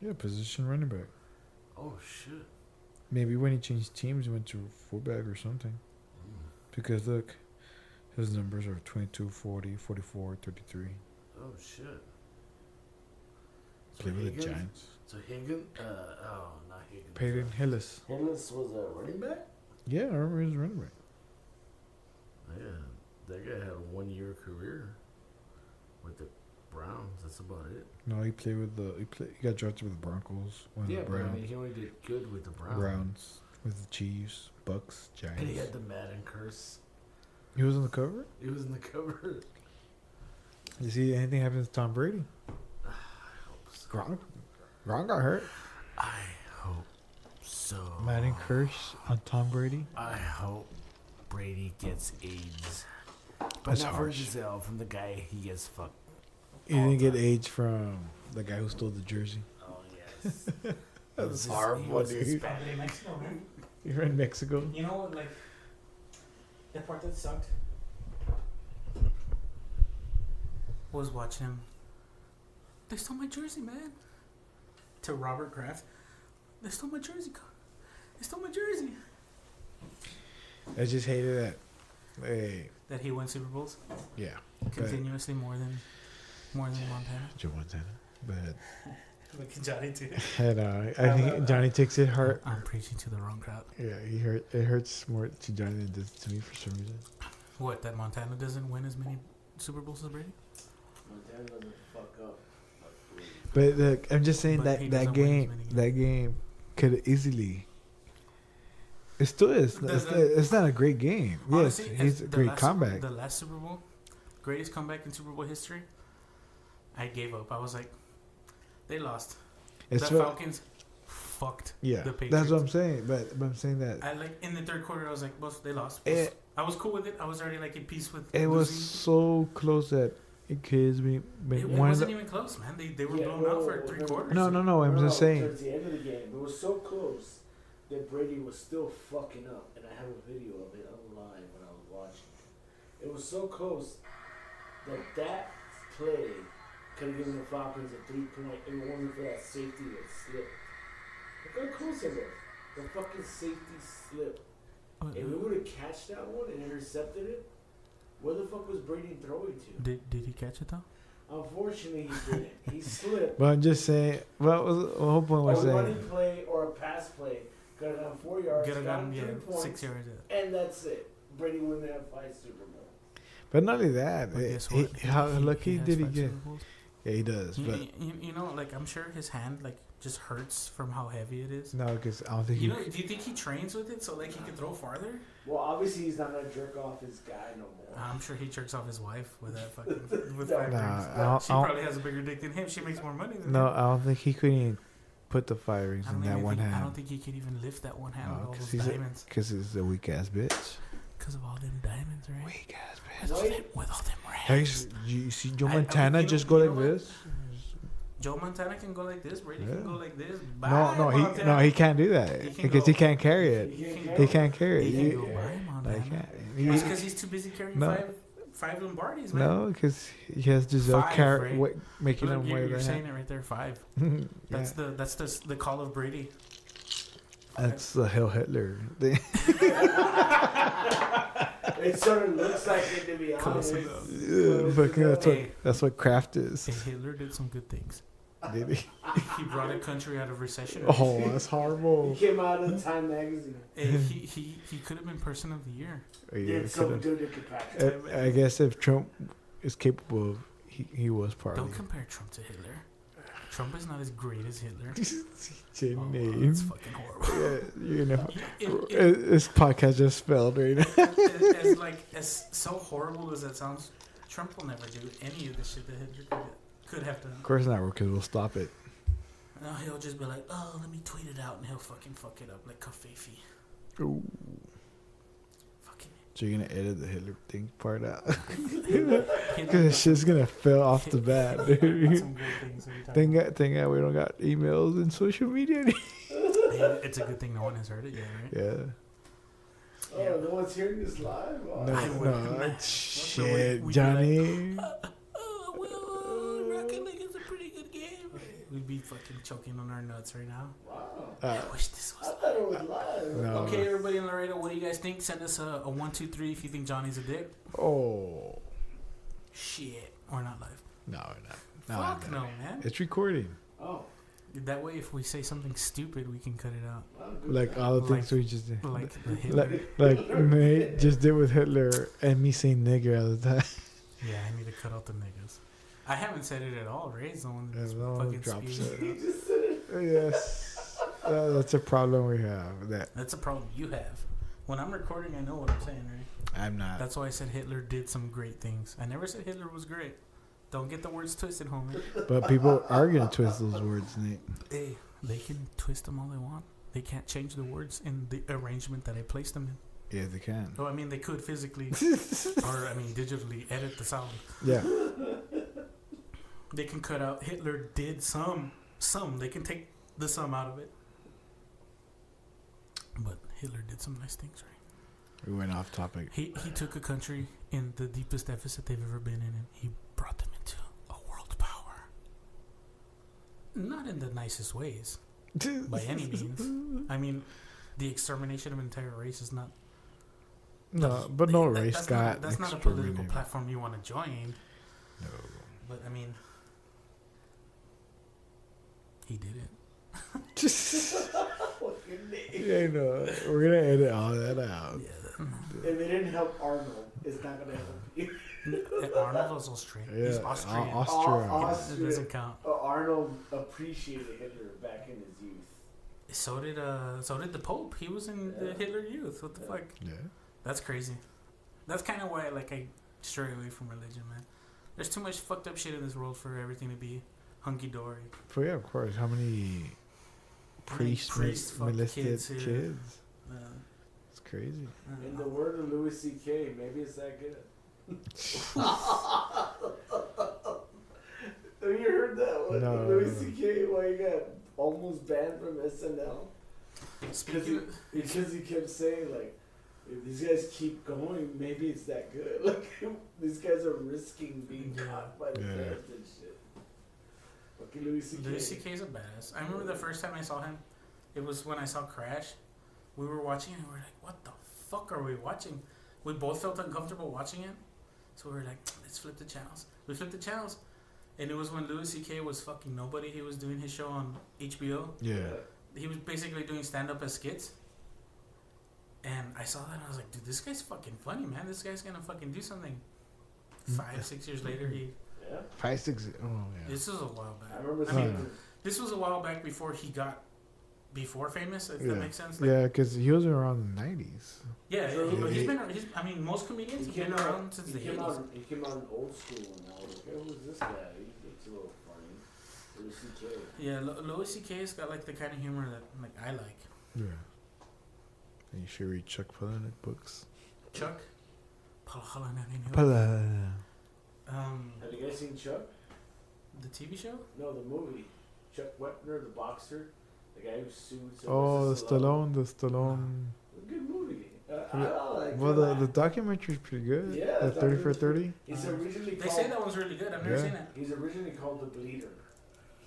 Yeah, position running back. Oh shit. Maybe when he changed teams, he went to fullback or something. Because look, his numbers are 22, 40, 44, 33. Oh shit. So Played with the Higgins? Giants. So Higgins, not Higgins. Peyton Hillis. Hillis was a running back? Yeah, I remember he was a running back. Yeah, that guy had a 1-year career with the Browns. That's about it. No, he played with he got drafted with the Broncos. One of Yeah, the but Browns. I mean, he only did good with the Browns. Browns with the Chiefs, Bucks, Giants. And he had the Madden curse. He was on the cover? He was in the cover. You see anything happen to Tom Brady? I hope so. Gronk got hurt. I hope so. Madden curse on Tom Brady. I hope Brady gets AIDS. But That's not from harsh. Giselle, from the guy he gets fucked. He didn't get AIDS from the guy who stole the jersey. Oh, yes. That's He horrible, was dude. Hispanic. In Mexico, man. You're in Mexico. You know what, like, the part that sucked was watching him. They stole my jersey, man. To Robert Kraft. They stole my jersey. They stole my jersey. I just hated that. Hey, That he won Super Bowls yeah. continuously more than Montana. Joe Montana. But Look at Johnny too. and, I think Johnny takes it hard. I'm preaching to the wrong crowd. Yeah, it hurts more to Johnny than it does to me for some reason. What? That Montana doesn't win as many Super Bowls as Brady? Montana doesn't fuck up like Brady. But look, I'm just saying But he that doesn't win as game, many that game could easily. It still is. It's not a great game. Honestly, Yes, he's a great comeback. The last Super Bowl, greatest comeback in Super Bowl history. I gave up. I was like, they lost. It's The what- Falcons fucked yeah, the Patriots. that's what I'm saying. But I'm saying that I like in the third quarter. I was like, well, they lost. It- I was cool with it. I was already like in peace with. it was losing. so close that it kills me. But It one of wasn't the, even close, man. They were Yeah, blown out for 3 quarters. no. I'm just saying. Towards the end of the game, it was so close that Brady was still fucking up, and I have a video of it online when I was watching. It was so close that play could have given the Falcons a 3-point. If it wasn't for that safety that slipped. Look how close it was. The fucking safety slipped. If we would have catched that one and intercepted it, where the fuck was Brady throwing to? Did he catch it though? Unfortunately, he didn't. He slipped. But I'm just saying. What was the whole point was A saying? running play or a pass play could have gone 4 yards, Get a gotten gun, 3 yeah, points, 6 yards. Yeah. and that's it. Brady wouldn't have 5 Super Bowls. But not only that, But guess what? how lucky has did he 5 get? Super Bowls. Yeah, he does. But You know, like I'm sure his hand like just hurts from how heavy it is. no, because I don't think You he. know, do you think he trains with it so like he can throw farther? Well, obviously he's not gonna jerk off his guy no more. I'm sure he jerks off his wife with that fucking with Nah, 5 Nah, rings. I don't- She I don't- probably has a bigger dick than him. She makes more money than No, him. I don't think he could even put the firings I in don't, that even one think, I don't hand. think he could even lift that one hand No, with all 'cause those he's a- diamonds. Because he's a weak ass bitch. Because of all them diamonds, right? Weak ass With all bitch. them, with all them Hey, rings. you see Joe I- Montana you know- just go you like know what? this? Joe Montana can go like this. Brady can go like this. He can't do that because he can't carry it. He can't carry it. He can go by Montana. It's because he's too busy carrying five Lombardis, man. No, because he has Giselle making him wear that. You're saying it right there, 5. That's the call of Brady. That's the Hail Hitler thing. It sort of looks like it, to be honest. That's what Kraft is. Hey, Hitler did some good things. Did he? He brought a country out of recession. Oh, that's horrible. He came out of Time magazine. Hey, he could have been Person of the Year. Did some good I guess if Trump is capable of, he was part of it. Don't compare Trump to Hitler. Trump is not as great as Hitler. It's fucking horrible. Yeah, this podcast just failed right now. As so horrible as that sounds, Trump will never do any of the shit that Hitler could have done. Of course not, because we'll stop it. No, he'll just be like, oh, let me tweet it out, and he'll fucking fuck it up like Kafefi. Ooh. Fucking. So you're gonna edit the Hitler thing part out? Because shit's gonna fail off the bat, dude. Some good things Thank God we don't got emails and social media. It's a good thing no one has heard it yet, right? Yeah. Oh, no one's hearing this live? Oh. No, shit, Johnny. Rocket League is a pretty good game. We'd be fucking choking on our nuts right now. Wow. I wish this was I thought it was live. No. Okay, everybody in Laredo, what do you guys think? Send us a 1, 2, 3 if you think Johnny's a dick. Oh. Shit. We're not live. No, we're not. Fuck no, man. It's recording. Oh. That way, if we say something stupid, we can cut it out. Like all the things we just did. Like the Hitler. Like Nate just did with Hitler and me saying nigger all the time. Yeah, I need to cut out the niggas. I haven't said it at all. Ray's the one that's No one fucking drops spewing. it. Yes. That's a problem we have. That's a problem you have. When I'm recording, I know what I'm saying, right? I'm not. That's why I said Hitler did some great things. I never said Hitler was great. Don't get the words twisted, homie. But people are going to twist those words, Nate. Hey, they can twist them all they want. They can't change the words in the arrangement that I placed them in. Yeah, they can. Oh, I mean, they could physically, or I mean, digitally edit the sound. Yeah. They can cut out Hitler did some. They can take the some out of it. But Hitler did some nice things, right? We went off topic. He took a country in the deepest deficit they've ever been in, and he brought them into a world power. Not in the nicest ways, by any means. I mean, the extermination of an entire race is not. No, but no race got. That's not a political platform you want to join. No. But I mean, he did it. Yeah, no, we're gonna edit all that out. Yeah. If it didn't help Arnold, it's not gonna help you. Arnold was Austrian. Yeah, He's Austrian. Austria. It doesn't count. Arnold appreciated Hitler back in his youth. So did the Pope. He was in the Hitler Youth. What the fuck? Yeah. That's crazy. That's kind of why I stray away from religion, man. There's too much fucked up shit in this world for everything to be hunky dory. But yeah, of course. How many priests molested kids? It's crazy. In the word of Louis C.K., maybe it's that good. Have you heard that one? No. Louis C.K., why he got almost banned from SNL? Because he kept saying, like, if these guys keep going, maybe it's that good. Like, these guys are risking being caught by the feds and shit. Fucking Louis C.K. Louis C.K.'s a badass. I remember the first time I saw him, it was when I saw Crash. We were watching it and we were like, what the fuck are we watching? We both felt uncomfortable watching it. So we were like, let's flip the channels. We flipped the channels. And it was when Louis C.K. was fucking nobody. He was doing his show on HBO. Yeah. He was basically doing stand-up as skits. And I saw that and I was like, dude, this guy's fucking funny, man. This guy's gonna fucking do something. 5-6 years later, he... Yeah. 5-6... Oh, yeah. This was a while back. I remember this was a while back before he got... Before famous, if that makes sense. Like, because he was around the 90s. Yeah, he's been... I mean, most comedians have been around since the 80s. He came out in old school and I was like, hey, who's this guy? He looks a little funny. Louis C.K. Yeah, Louis C.K.'s got like the kind of humor that I like. Yeah. And you should read Chuck Palahniuk books. Chuck? Palahniuk. Have you guys seen Chuck? The TV show? No, the movie. Chuck Wepner, the boxer, the guy who sued. Oh, the Stallone. Stallone. Good movie. I like Well, it. the documentary is pretty good. Yeah, The 30 for 30. He's originally They called, say that one's really good. I've never seen it. He's originally called the Bleeder.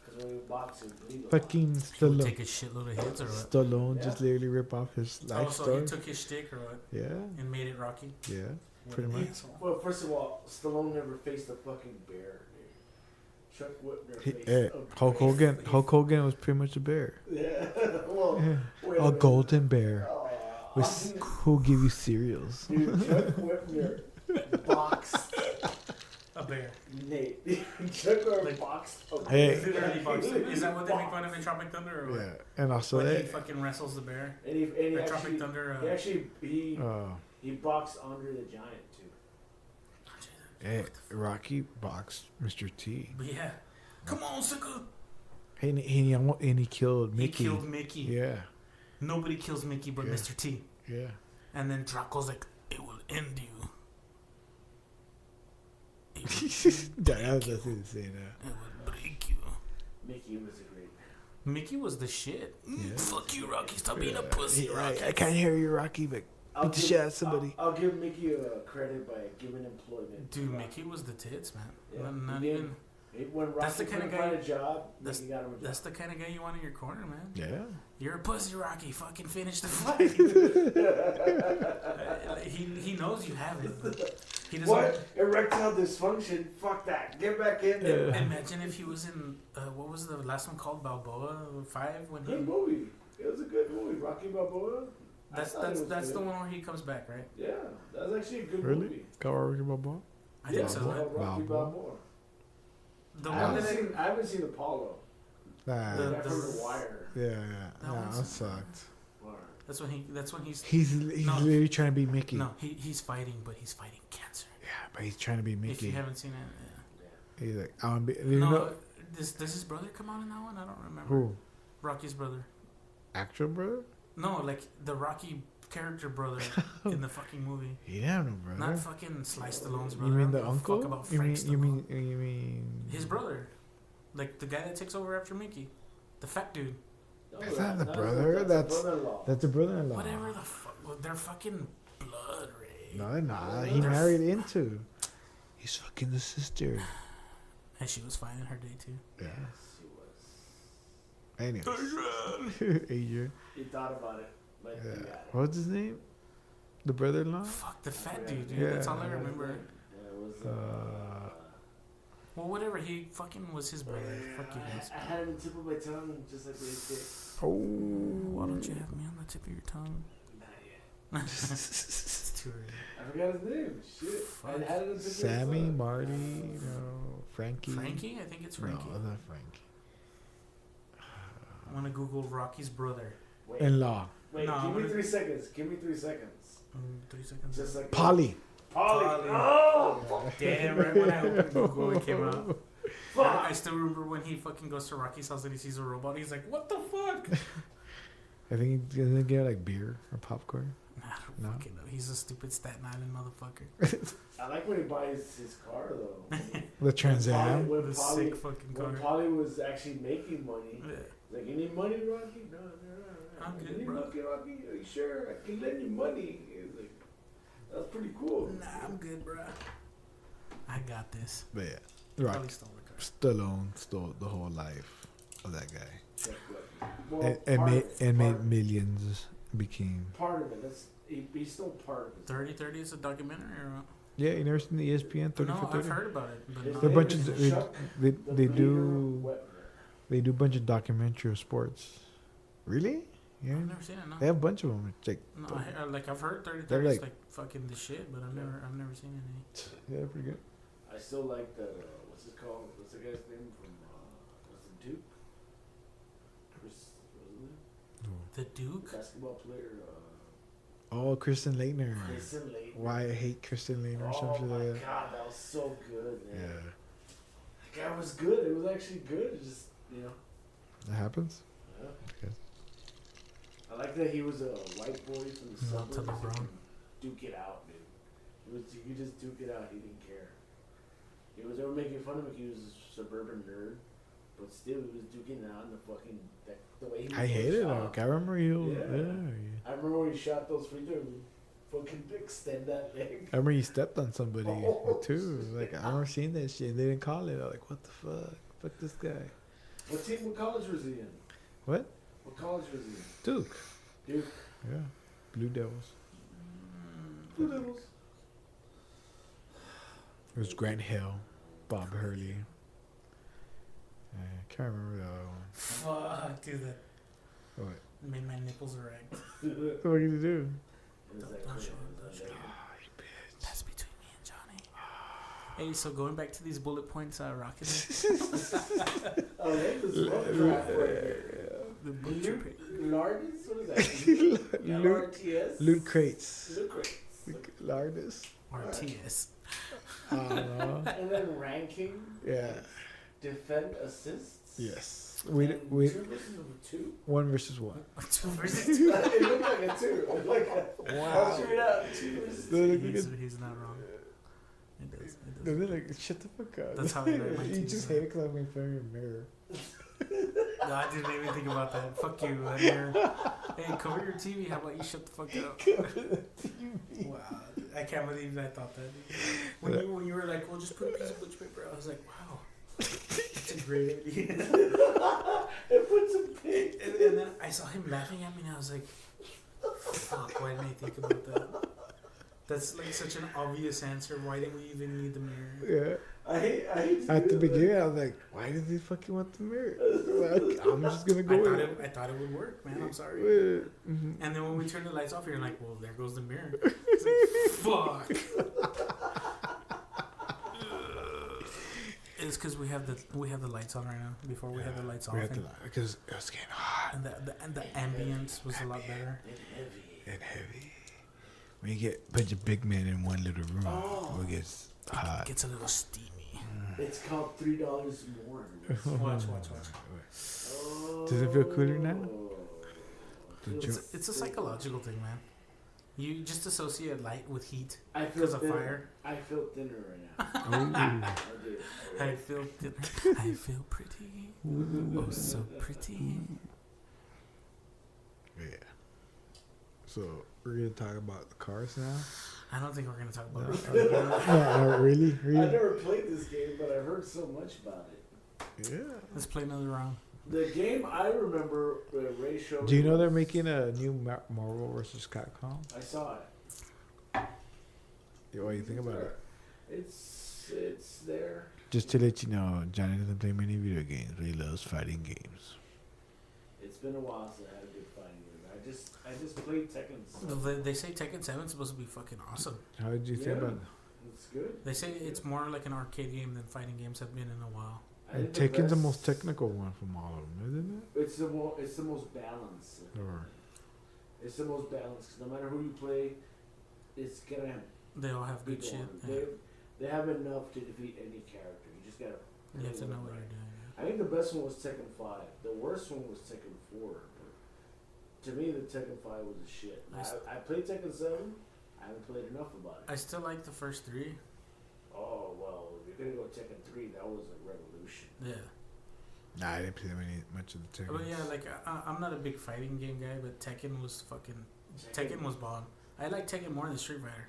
Because when he boxed, he would bleed a lot. Fucking He would Stallone. take a shitload of hits or what? Stallone Yeah. just literally rip off his life Oh, so story. he took his shtick or what? Yeah, And made it Rocky? yeah. What Pretty an much. asshole. Well, first of all, Stallone never faced a fucking bear, dude. Chuck Wepner faced Hey, a Hulk bear. Hogan. Hulk Hogan was pretty much a bear. Yeah. Well, Yeah. wait A minute. golden bear. Oh, With who'll give you cereals. dude, Chuck Wepner boxed A bear. Nate. Chuck Wepner Like- boxed a bear. Hey. Literally boxing. Is that what they make fun of in Tropic Thunder or what? Yeah, and also When he that. fucking wrestles the bear? And he Or actually, Tropic Thunder? he actually Oh, he boxed Andre the Giant too. hey, Rocky boxed Mr. T. But yeah. Come on, sucker! And he killed Mickey. He killed Mickey. Yeah, Nobody kills Mickey but Yeah. Mr. T. yeah. And then Draco's like, it will end you. That's what say that. It will break you. Mickey was a great. Mickey was the shit. Yeah. Fuck you, Rocky. Stop being a pussy, Yeah, Rocky. I can't hear you, Rocky, but beat the shit out of somebody. I'll give Mickey a credit by giving employment. Dude, Mickey was the tits, man. Yeah. Not He even. When Rocky That's the kinda couldn't guy- find a job, that's- Mickey got him a job. That's the kind of guy you want in your corner, man. Yeah. You're a pussy, Rocky. Fucking finish the fight. he knows you have it. He doesn't. What? Erectile dysfunction? Fuck that. Get back in there. Imagine if he was in what was the last one called, Balboa 5 when he. Good movie. It was a good movie. Rocky Balboa. I That's thought it was the good. one where he comes back, right? Yeah, that was actually a good Really? movie. Cowboy Cumbia? I think so. it's Man. called Rocky Balboa. Balboa. The I one haven't that I haven't seen Apollo. Nah. The- The guy from The Wire. Yeah, That nah, one's- that sucked. Wire. that's when he's He's No. literally trying to be Mickey. no he's fighting, but he's fighting cancer. Yeah, but he's trying to be If you Mickey. haven't seen it, He's like, I want to be. yeah. You No, know does his brother come on in that one? I don't remember. who? Rocky's brother. Actual brother? No, like the Rocky character brother in the fucking movie. He didn't have no brother. Not fucking Sly Stallone's You brother. mean I the don't give a uncle? fuck about You Frank mean Stallone. His brother, like the guy that takes over after Mickey, the fat dude. No, That's not the that's brother, that's- brother-in-law. That's a brother-in-law. Whatever the fuck. Well, they're fucking blood, Ray. No, they're not. He They're married into. He's fucking the sister. And she was fine in her day too. Yeah. She was. Anyways. Adrian. He thought about it, but he Yeah. got it. What's his name? The brother-in-law? Fuck the I fat forgot dude, his dude. Yeah. That's all I name. remember. Yeah, it was. Well, whatever. He fucking was his brother. Fuck you guys. I had him on the tip of my tongue, just like they did. Oh. Why don't you have me on the tip of your tongue? Not yet. It's too early. I forgot his name. Shit. I Fuck. had it on the tip Sammy, of my tongue. Marty, no, Frankie. Frankie? I think it's Frankie. No, not Frankie. I want to Google Rocky's brother. Wait, In-law. wait. No, Give what me is- 3 seconds. Give me 3 seconds. 3 seconds. Just like Polly. Polly. Polly. Oh, fuck. Damn, right when I opened Google, it came out. I Fuck. still remember when he fucking goes to Rocky's house and he sees a robot. He's like, "What the fuck?" I think he's gonna get like beer or popcorn. I don't No. fucking know. He's a stupid Staten Island motherfucker. I like when he buys his car though. The Trans Am. When The Polly, sick fucking car. when Polly was actually making money, Yeah. he's like, "You need money, Rocky? No, no. I'm good, You need bro. money, Rocky? Are you sure? I can lend you money." He's like, "That's pretty cool." Nah, I'm good, bro. I got this. But yeah, Rock Probably stole the car. Stallone stole the whole life of that guy, Check what- and part made of it, and part made of it. millions. Became Part of it. He's still part of it. 30-30 is a documentary or what? yeah. You never seen the ESPN 30 No, for I've 30? heard about it. But His not They're a name bunch is of Chuck they the they Bleeder do Wepner. a bunch of documentary of sports. Really? Yeah. I've never seen it. No, They have a bunch of them. It's like no like I've heard 30-30 They're is like- like fucking the shit, but I've never seen any. yeah, they're pretty good. I still like that. What's it called? What's the guy's name from? What's it Duke? Chris, wasn't The Duke. it? Basketball player. Oh, Kristen Leitner. Kristen Leitner. Why I hate Kristen Leitner or Oh something my like that. god, that was so good, man. Yeah, That guy was good. It was actually good. It just, you know. that happens. Yeah. Okay. I like that he was a white boy from the Not to suburbs. LeBron. He could duke it out, dude. He could just duke it out. He didn't care. They were making fun of him. He was a suburban nerd, but still, he was duking it on the fucking the way he was I hated him. I remember you. Yeah. I remember when he shot those free throws. Fucking extend that leg. I remember he stepped on somebody too. Like I remember seeing that shit. They didn't call it. I was like, what the fuck? Fuck this guy. What college was he in? What? What college was he in? Duke. Duke. Yeah. Blue Devils. Blue Devils. It was Grant Hill, Bob Hurley. I can't remember the other one. Fuck, dude, that What? made my nipples erect. What are you gonna do? Don't show him, don't show him. That's between me and Johnny. Hey, so going back to these bullet points, Rocket. Oh, that was rough right here. The butcher pig. Lardis? What is that? LRTS? Loot crates. Loot crates. Lardis. RTS. I don't know. And then ranking. Yeah. Defend assists. Yes. And We 2 versus 2? 1 versus 1. 2 versus 2. It looked like a 2. It looked like a, Wow. I'll shoot it out. 2 versus 2. He's not wrong. It does. They're like, shut the fuck up. That's how I write my You teams just down. hate it because I made fun of your mirror. No, I didn't even think about that. Fuck you, Amir. Hey, cover your TV. How about you shut the fuck up? Wow, I can't believe I thought that. When you were like, well, just put a piece of butcher paper, I was like, wow, that's a great idea. And put some pink. And then I saw him laughing at me, and I was like, fuck, why didn't I think about that? That's like such an obvious answer. Why didn't we even need the mirror? Yeah. I hate to At the do that. beginning, I was like, why did they fucking want the mirror? Like, I'm just gonna go with it. I thought it would work, man. I'm sorry. Mm-hmm. And then when we turned the lights off, you're like, well, there goes the mirror. It's like, fuck. It's because we have the lights on right now. Before we had the lights off, We had to lie because it was getting hot and the ambience was a lot better. and heavy. When you get a bunch of big men in one little room, it gets hot. It gets a little steamy. It's called $3 more. Watch. Does it feel cooler now? It's a psychological thing, man. You just associate light with heat I feel because of thinner. fire. I feel thinner right now. Ooh. I feel thinner. I feel pretty. Oh, so pretty. Yeah. So we're gonna talk about the cars now. I don't think we're gonna talk about it. No, really. I never played this game, but I've heard so much about it. Yeah. Let's play another round. The game I remember, Ray showed. Do you know they're making a new Marvel vs. Capcom? I saw it. Yeah, what do you think about it? It's there. Just to let you know, Johnny doesn't play many video games, but he loves fighting games. It's been a while since I had a good fighting game. I just played Tekken. They say Tekken 7 is supposed to be fucking awesome. How did you think about it? It's good. They say it's more like an arcade game than fighting games have been in a while. I think Tekken's the best- most technical one from all of them, isn't it? It's the most balanced. Or It's the most balanced 'cause no matter who you play, it's gonna have They all have good people shit. on it. They have enough to defeat any character. You just gotta. You have to play know them what right. you're doing. I think the best one was Tekken 5. The worst one was Tekken 4. But to me, the Tekken 5 was a shit. I played Tekken 7. I haven't played enough about it. I still like the first 3. Oh well, if you're gonna go Tekken 3, that was a revolution. Yeah. nah, I didn't play much of the Tekken. But yeah, like I'm not a big fighting game guy, but Tekken was Tekken was bomb. I like Tekken more than Street Fighter,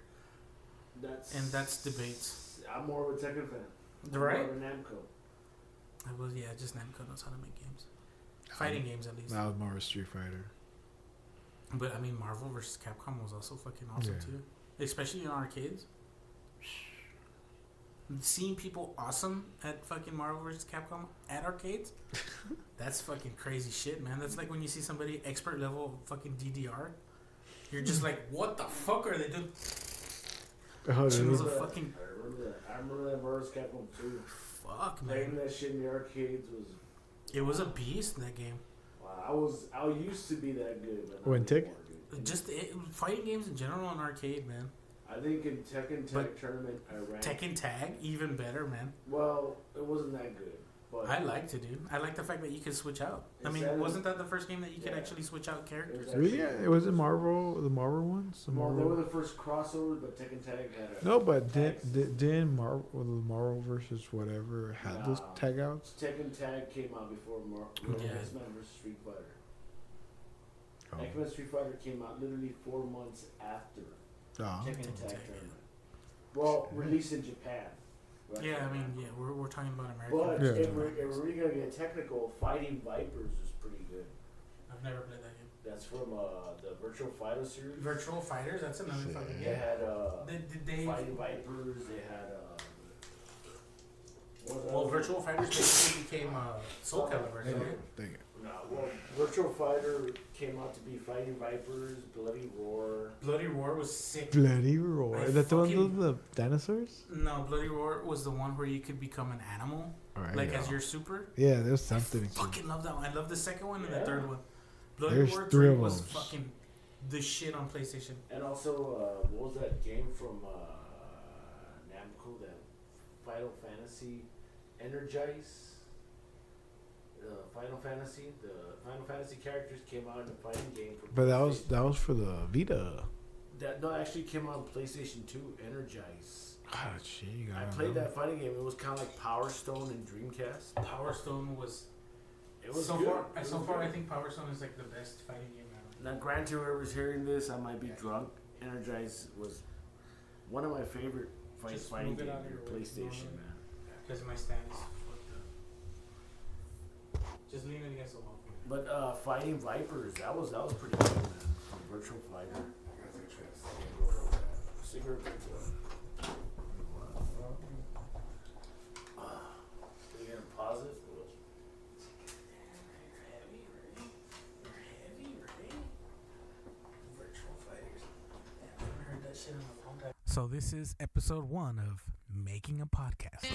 that's debates. I'm more of a Tekken fan. Right? I'm more of a Namco. Just Namco knows how to make games, fighting games at least. That was more of a Street Fighter. But I mean, Marvel vs. Capcom was also fucking awesome Yeah. too, especially in arcades. Seeing people awesome at fucking Marvel vs. Capcom at arcades, that's fucking crazy shit, man. That's like when you see somebody expert level fucking DDR, you're just like, what the fuck are they doing? Oh, She really? was a fucking I remember that Marvel's Capcom 2. fuck, Playing man. that shit in the arcades was. It was a beast in that game. Wow, I used to be that good. But not When Tek- anymore, dude. Just fighting games in general in arcade, man. I think in Tekken Tag But Tournament, I ranked. Tekken Tag, even better, man. Well, it wasn't that good. But I liked it, dude. I like the fact that you could switch out. I mean, wasn't that the first game that you could actually switch out characters? Really? Yeah, it was in Marvel, the Marvel ones. The Well, Marvel. they were the first crossovers, but Tekken Tag had a. No, but didn't Marvel versus whatever had those tag outs? Tekken Tag came out before X-Men versus Street Fighter. Oh. X-Men Street Fighter came out literally 4 months after Tekken Tag tournament. Well, released in Japan. Right? Yeah, I mean, we're talking about American. But Yeah. if we're really gonna get technical, Fighting Vipers is pretty good. I've never played that game. That's from the Virtual Fighter series. Virtual Fighters, that's another fucking They game. had They Fighting Vipers. They had Virtual Fighters basically became Soul Calibur, didn't it? Dang it. No, well, Virtual Fighter came out to be Fighting Vipers, Bloody Roar. Bloody Roar was sick. Bloody Roar. Is that the one with the dinosaurs? No, Bloody Roar was the one where you could become an animal, Alright, as your super. Yeah, there's something. I fucking love that one. I love the second one and the Yeah. third one. Bloody There's Roar 3 3 of was them. fucking the shit on PlayStation. And also, what was that game from Namco? That Final Fantasy Energize? Final Fantasy? The Final Fantasy characters came out in a fighting game. For But that PlayStation. was for the Vita. That actually came out on PlayStation 2, Energize. Ah, shit, you I got played that fighting game. It was kind of like Power Stone and Dreamcast. Power Stone was. It was so good. far. It was So far, good. I think Power Stone is like the best fighting game ever. Now, granted, whoever's hearing this, I might be drunk. Energize was one of my favorite Just fighting move it games out of on your way, PlayStation, normally. man. Because my stand is fucked up. Just lean it against the wall. But Fighting Vipers, that was pretty good, man. From Virtual Fighter. Cigarette break. Are you gonna pause it? So this is episode 1 of Making a Podcast.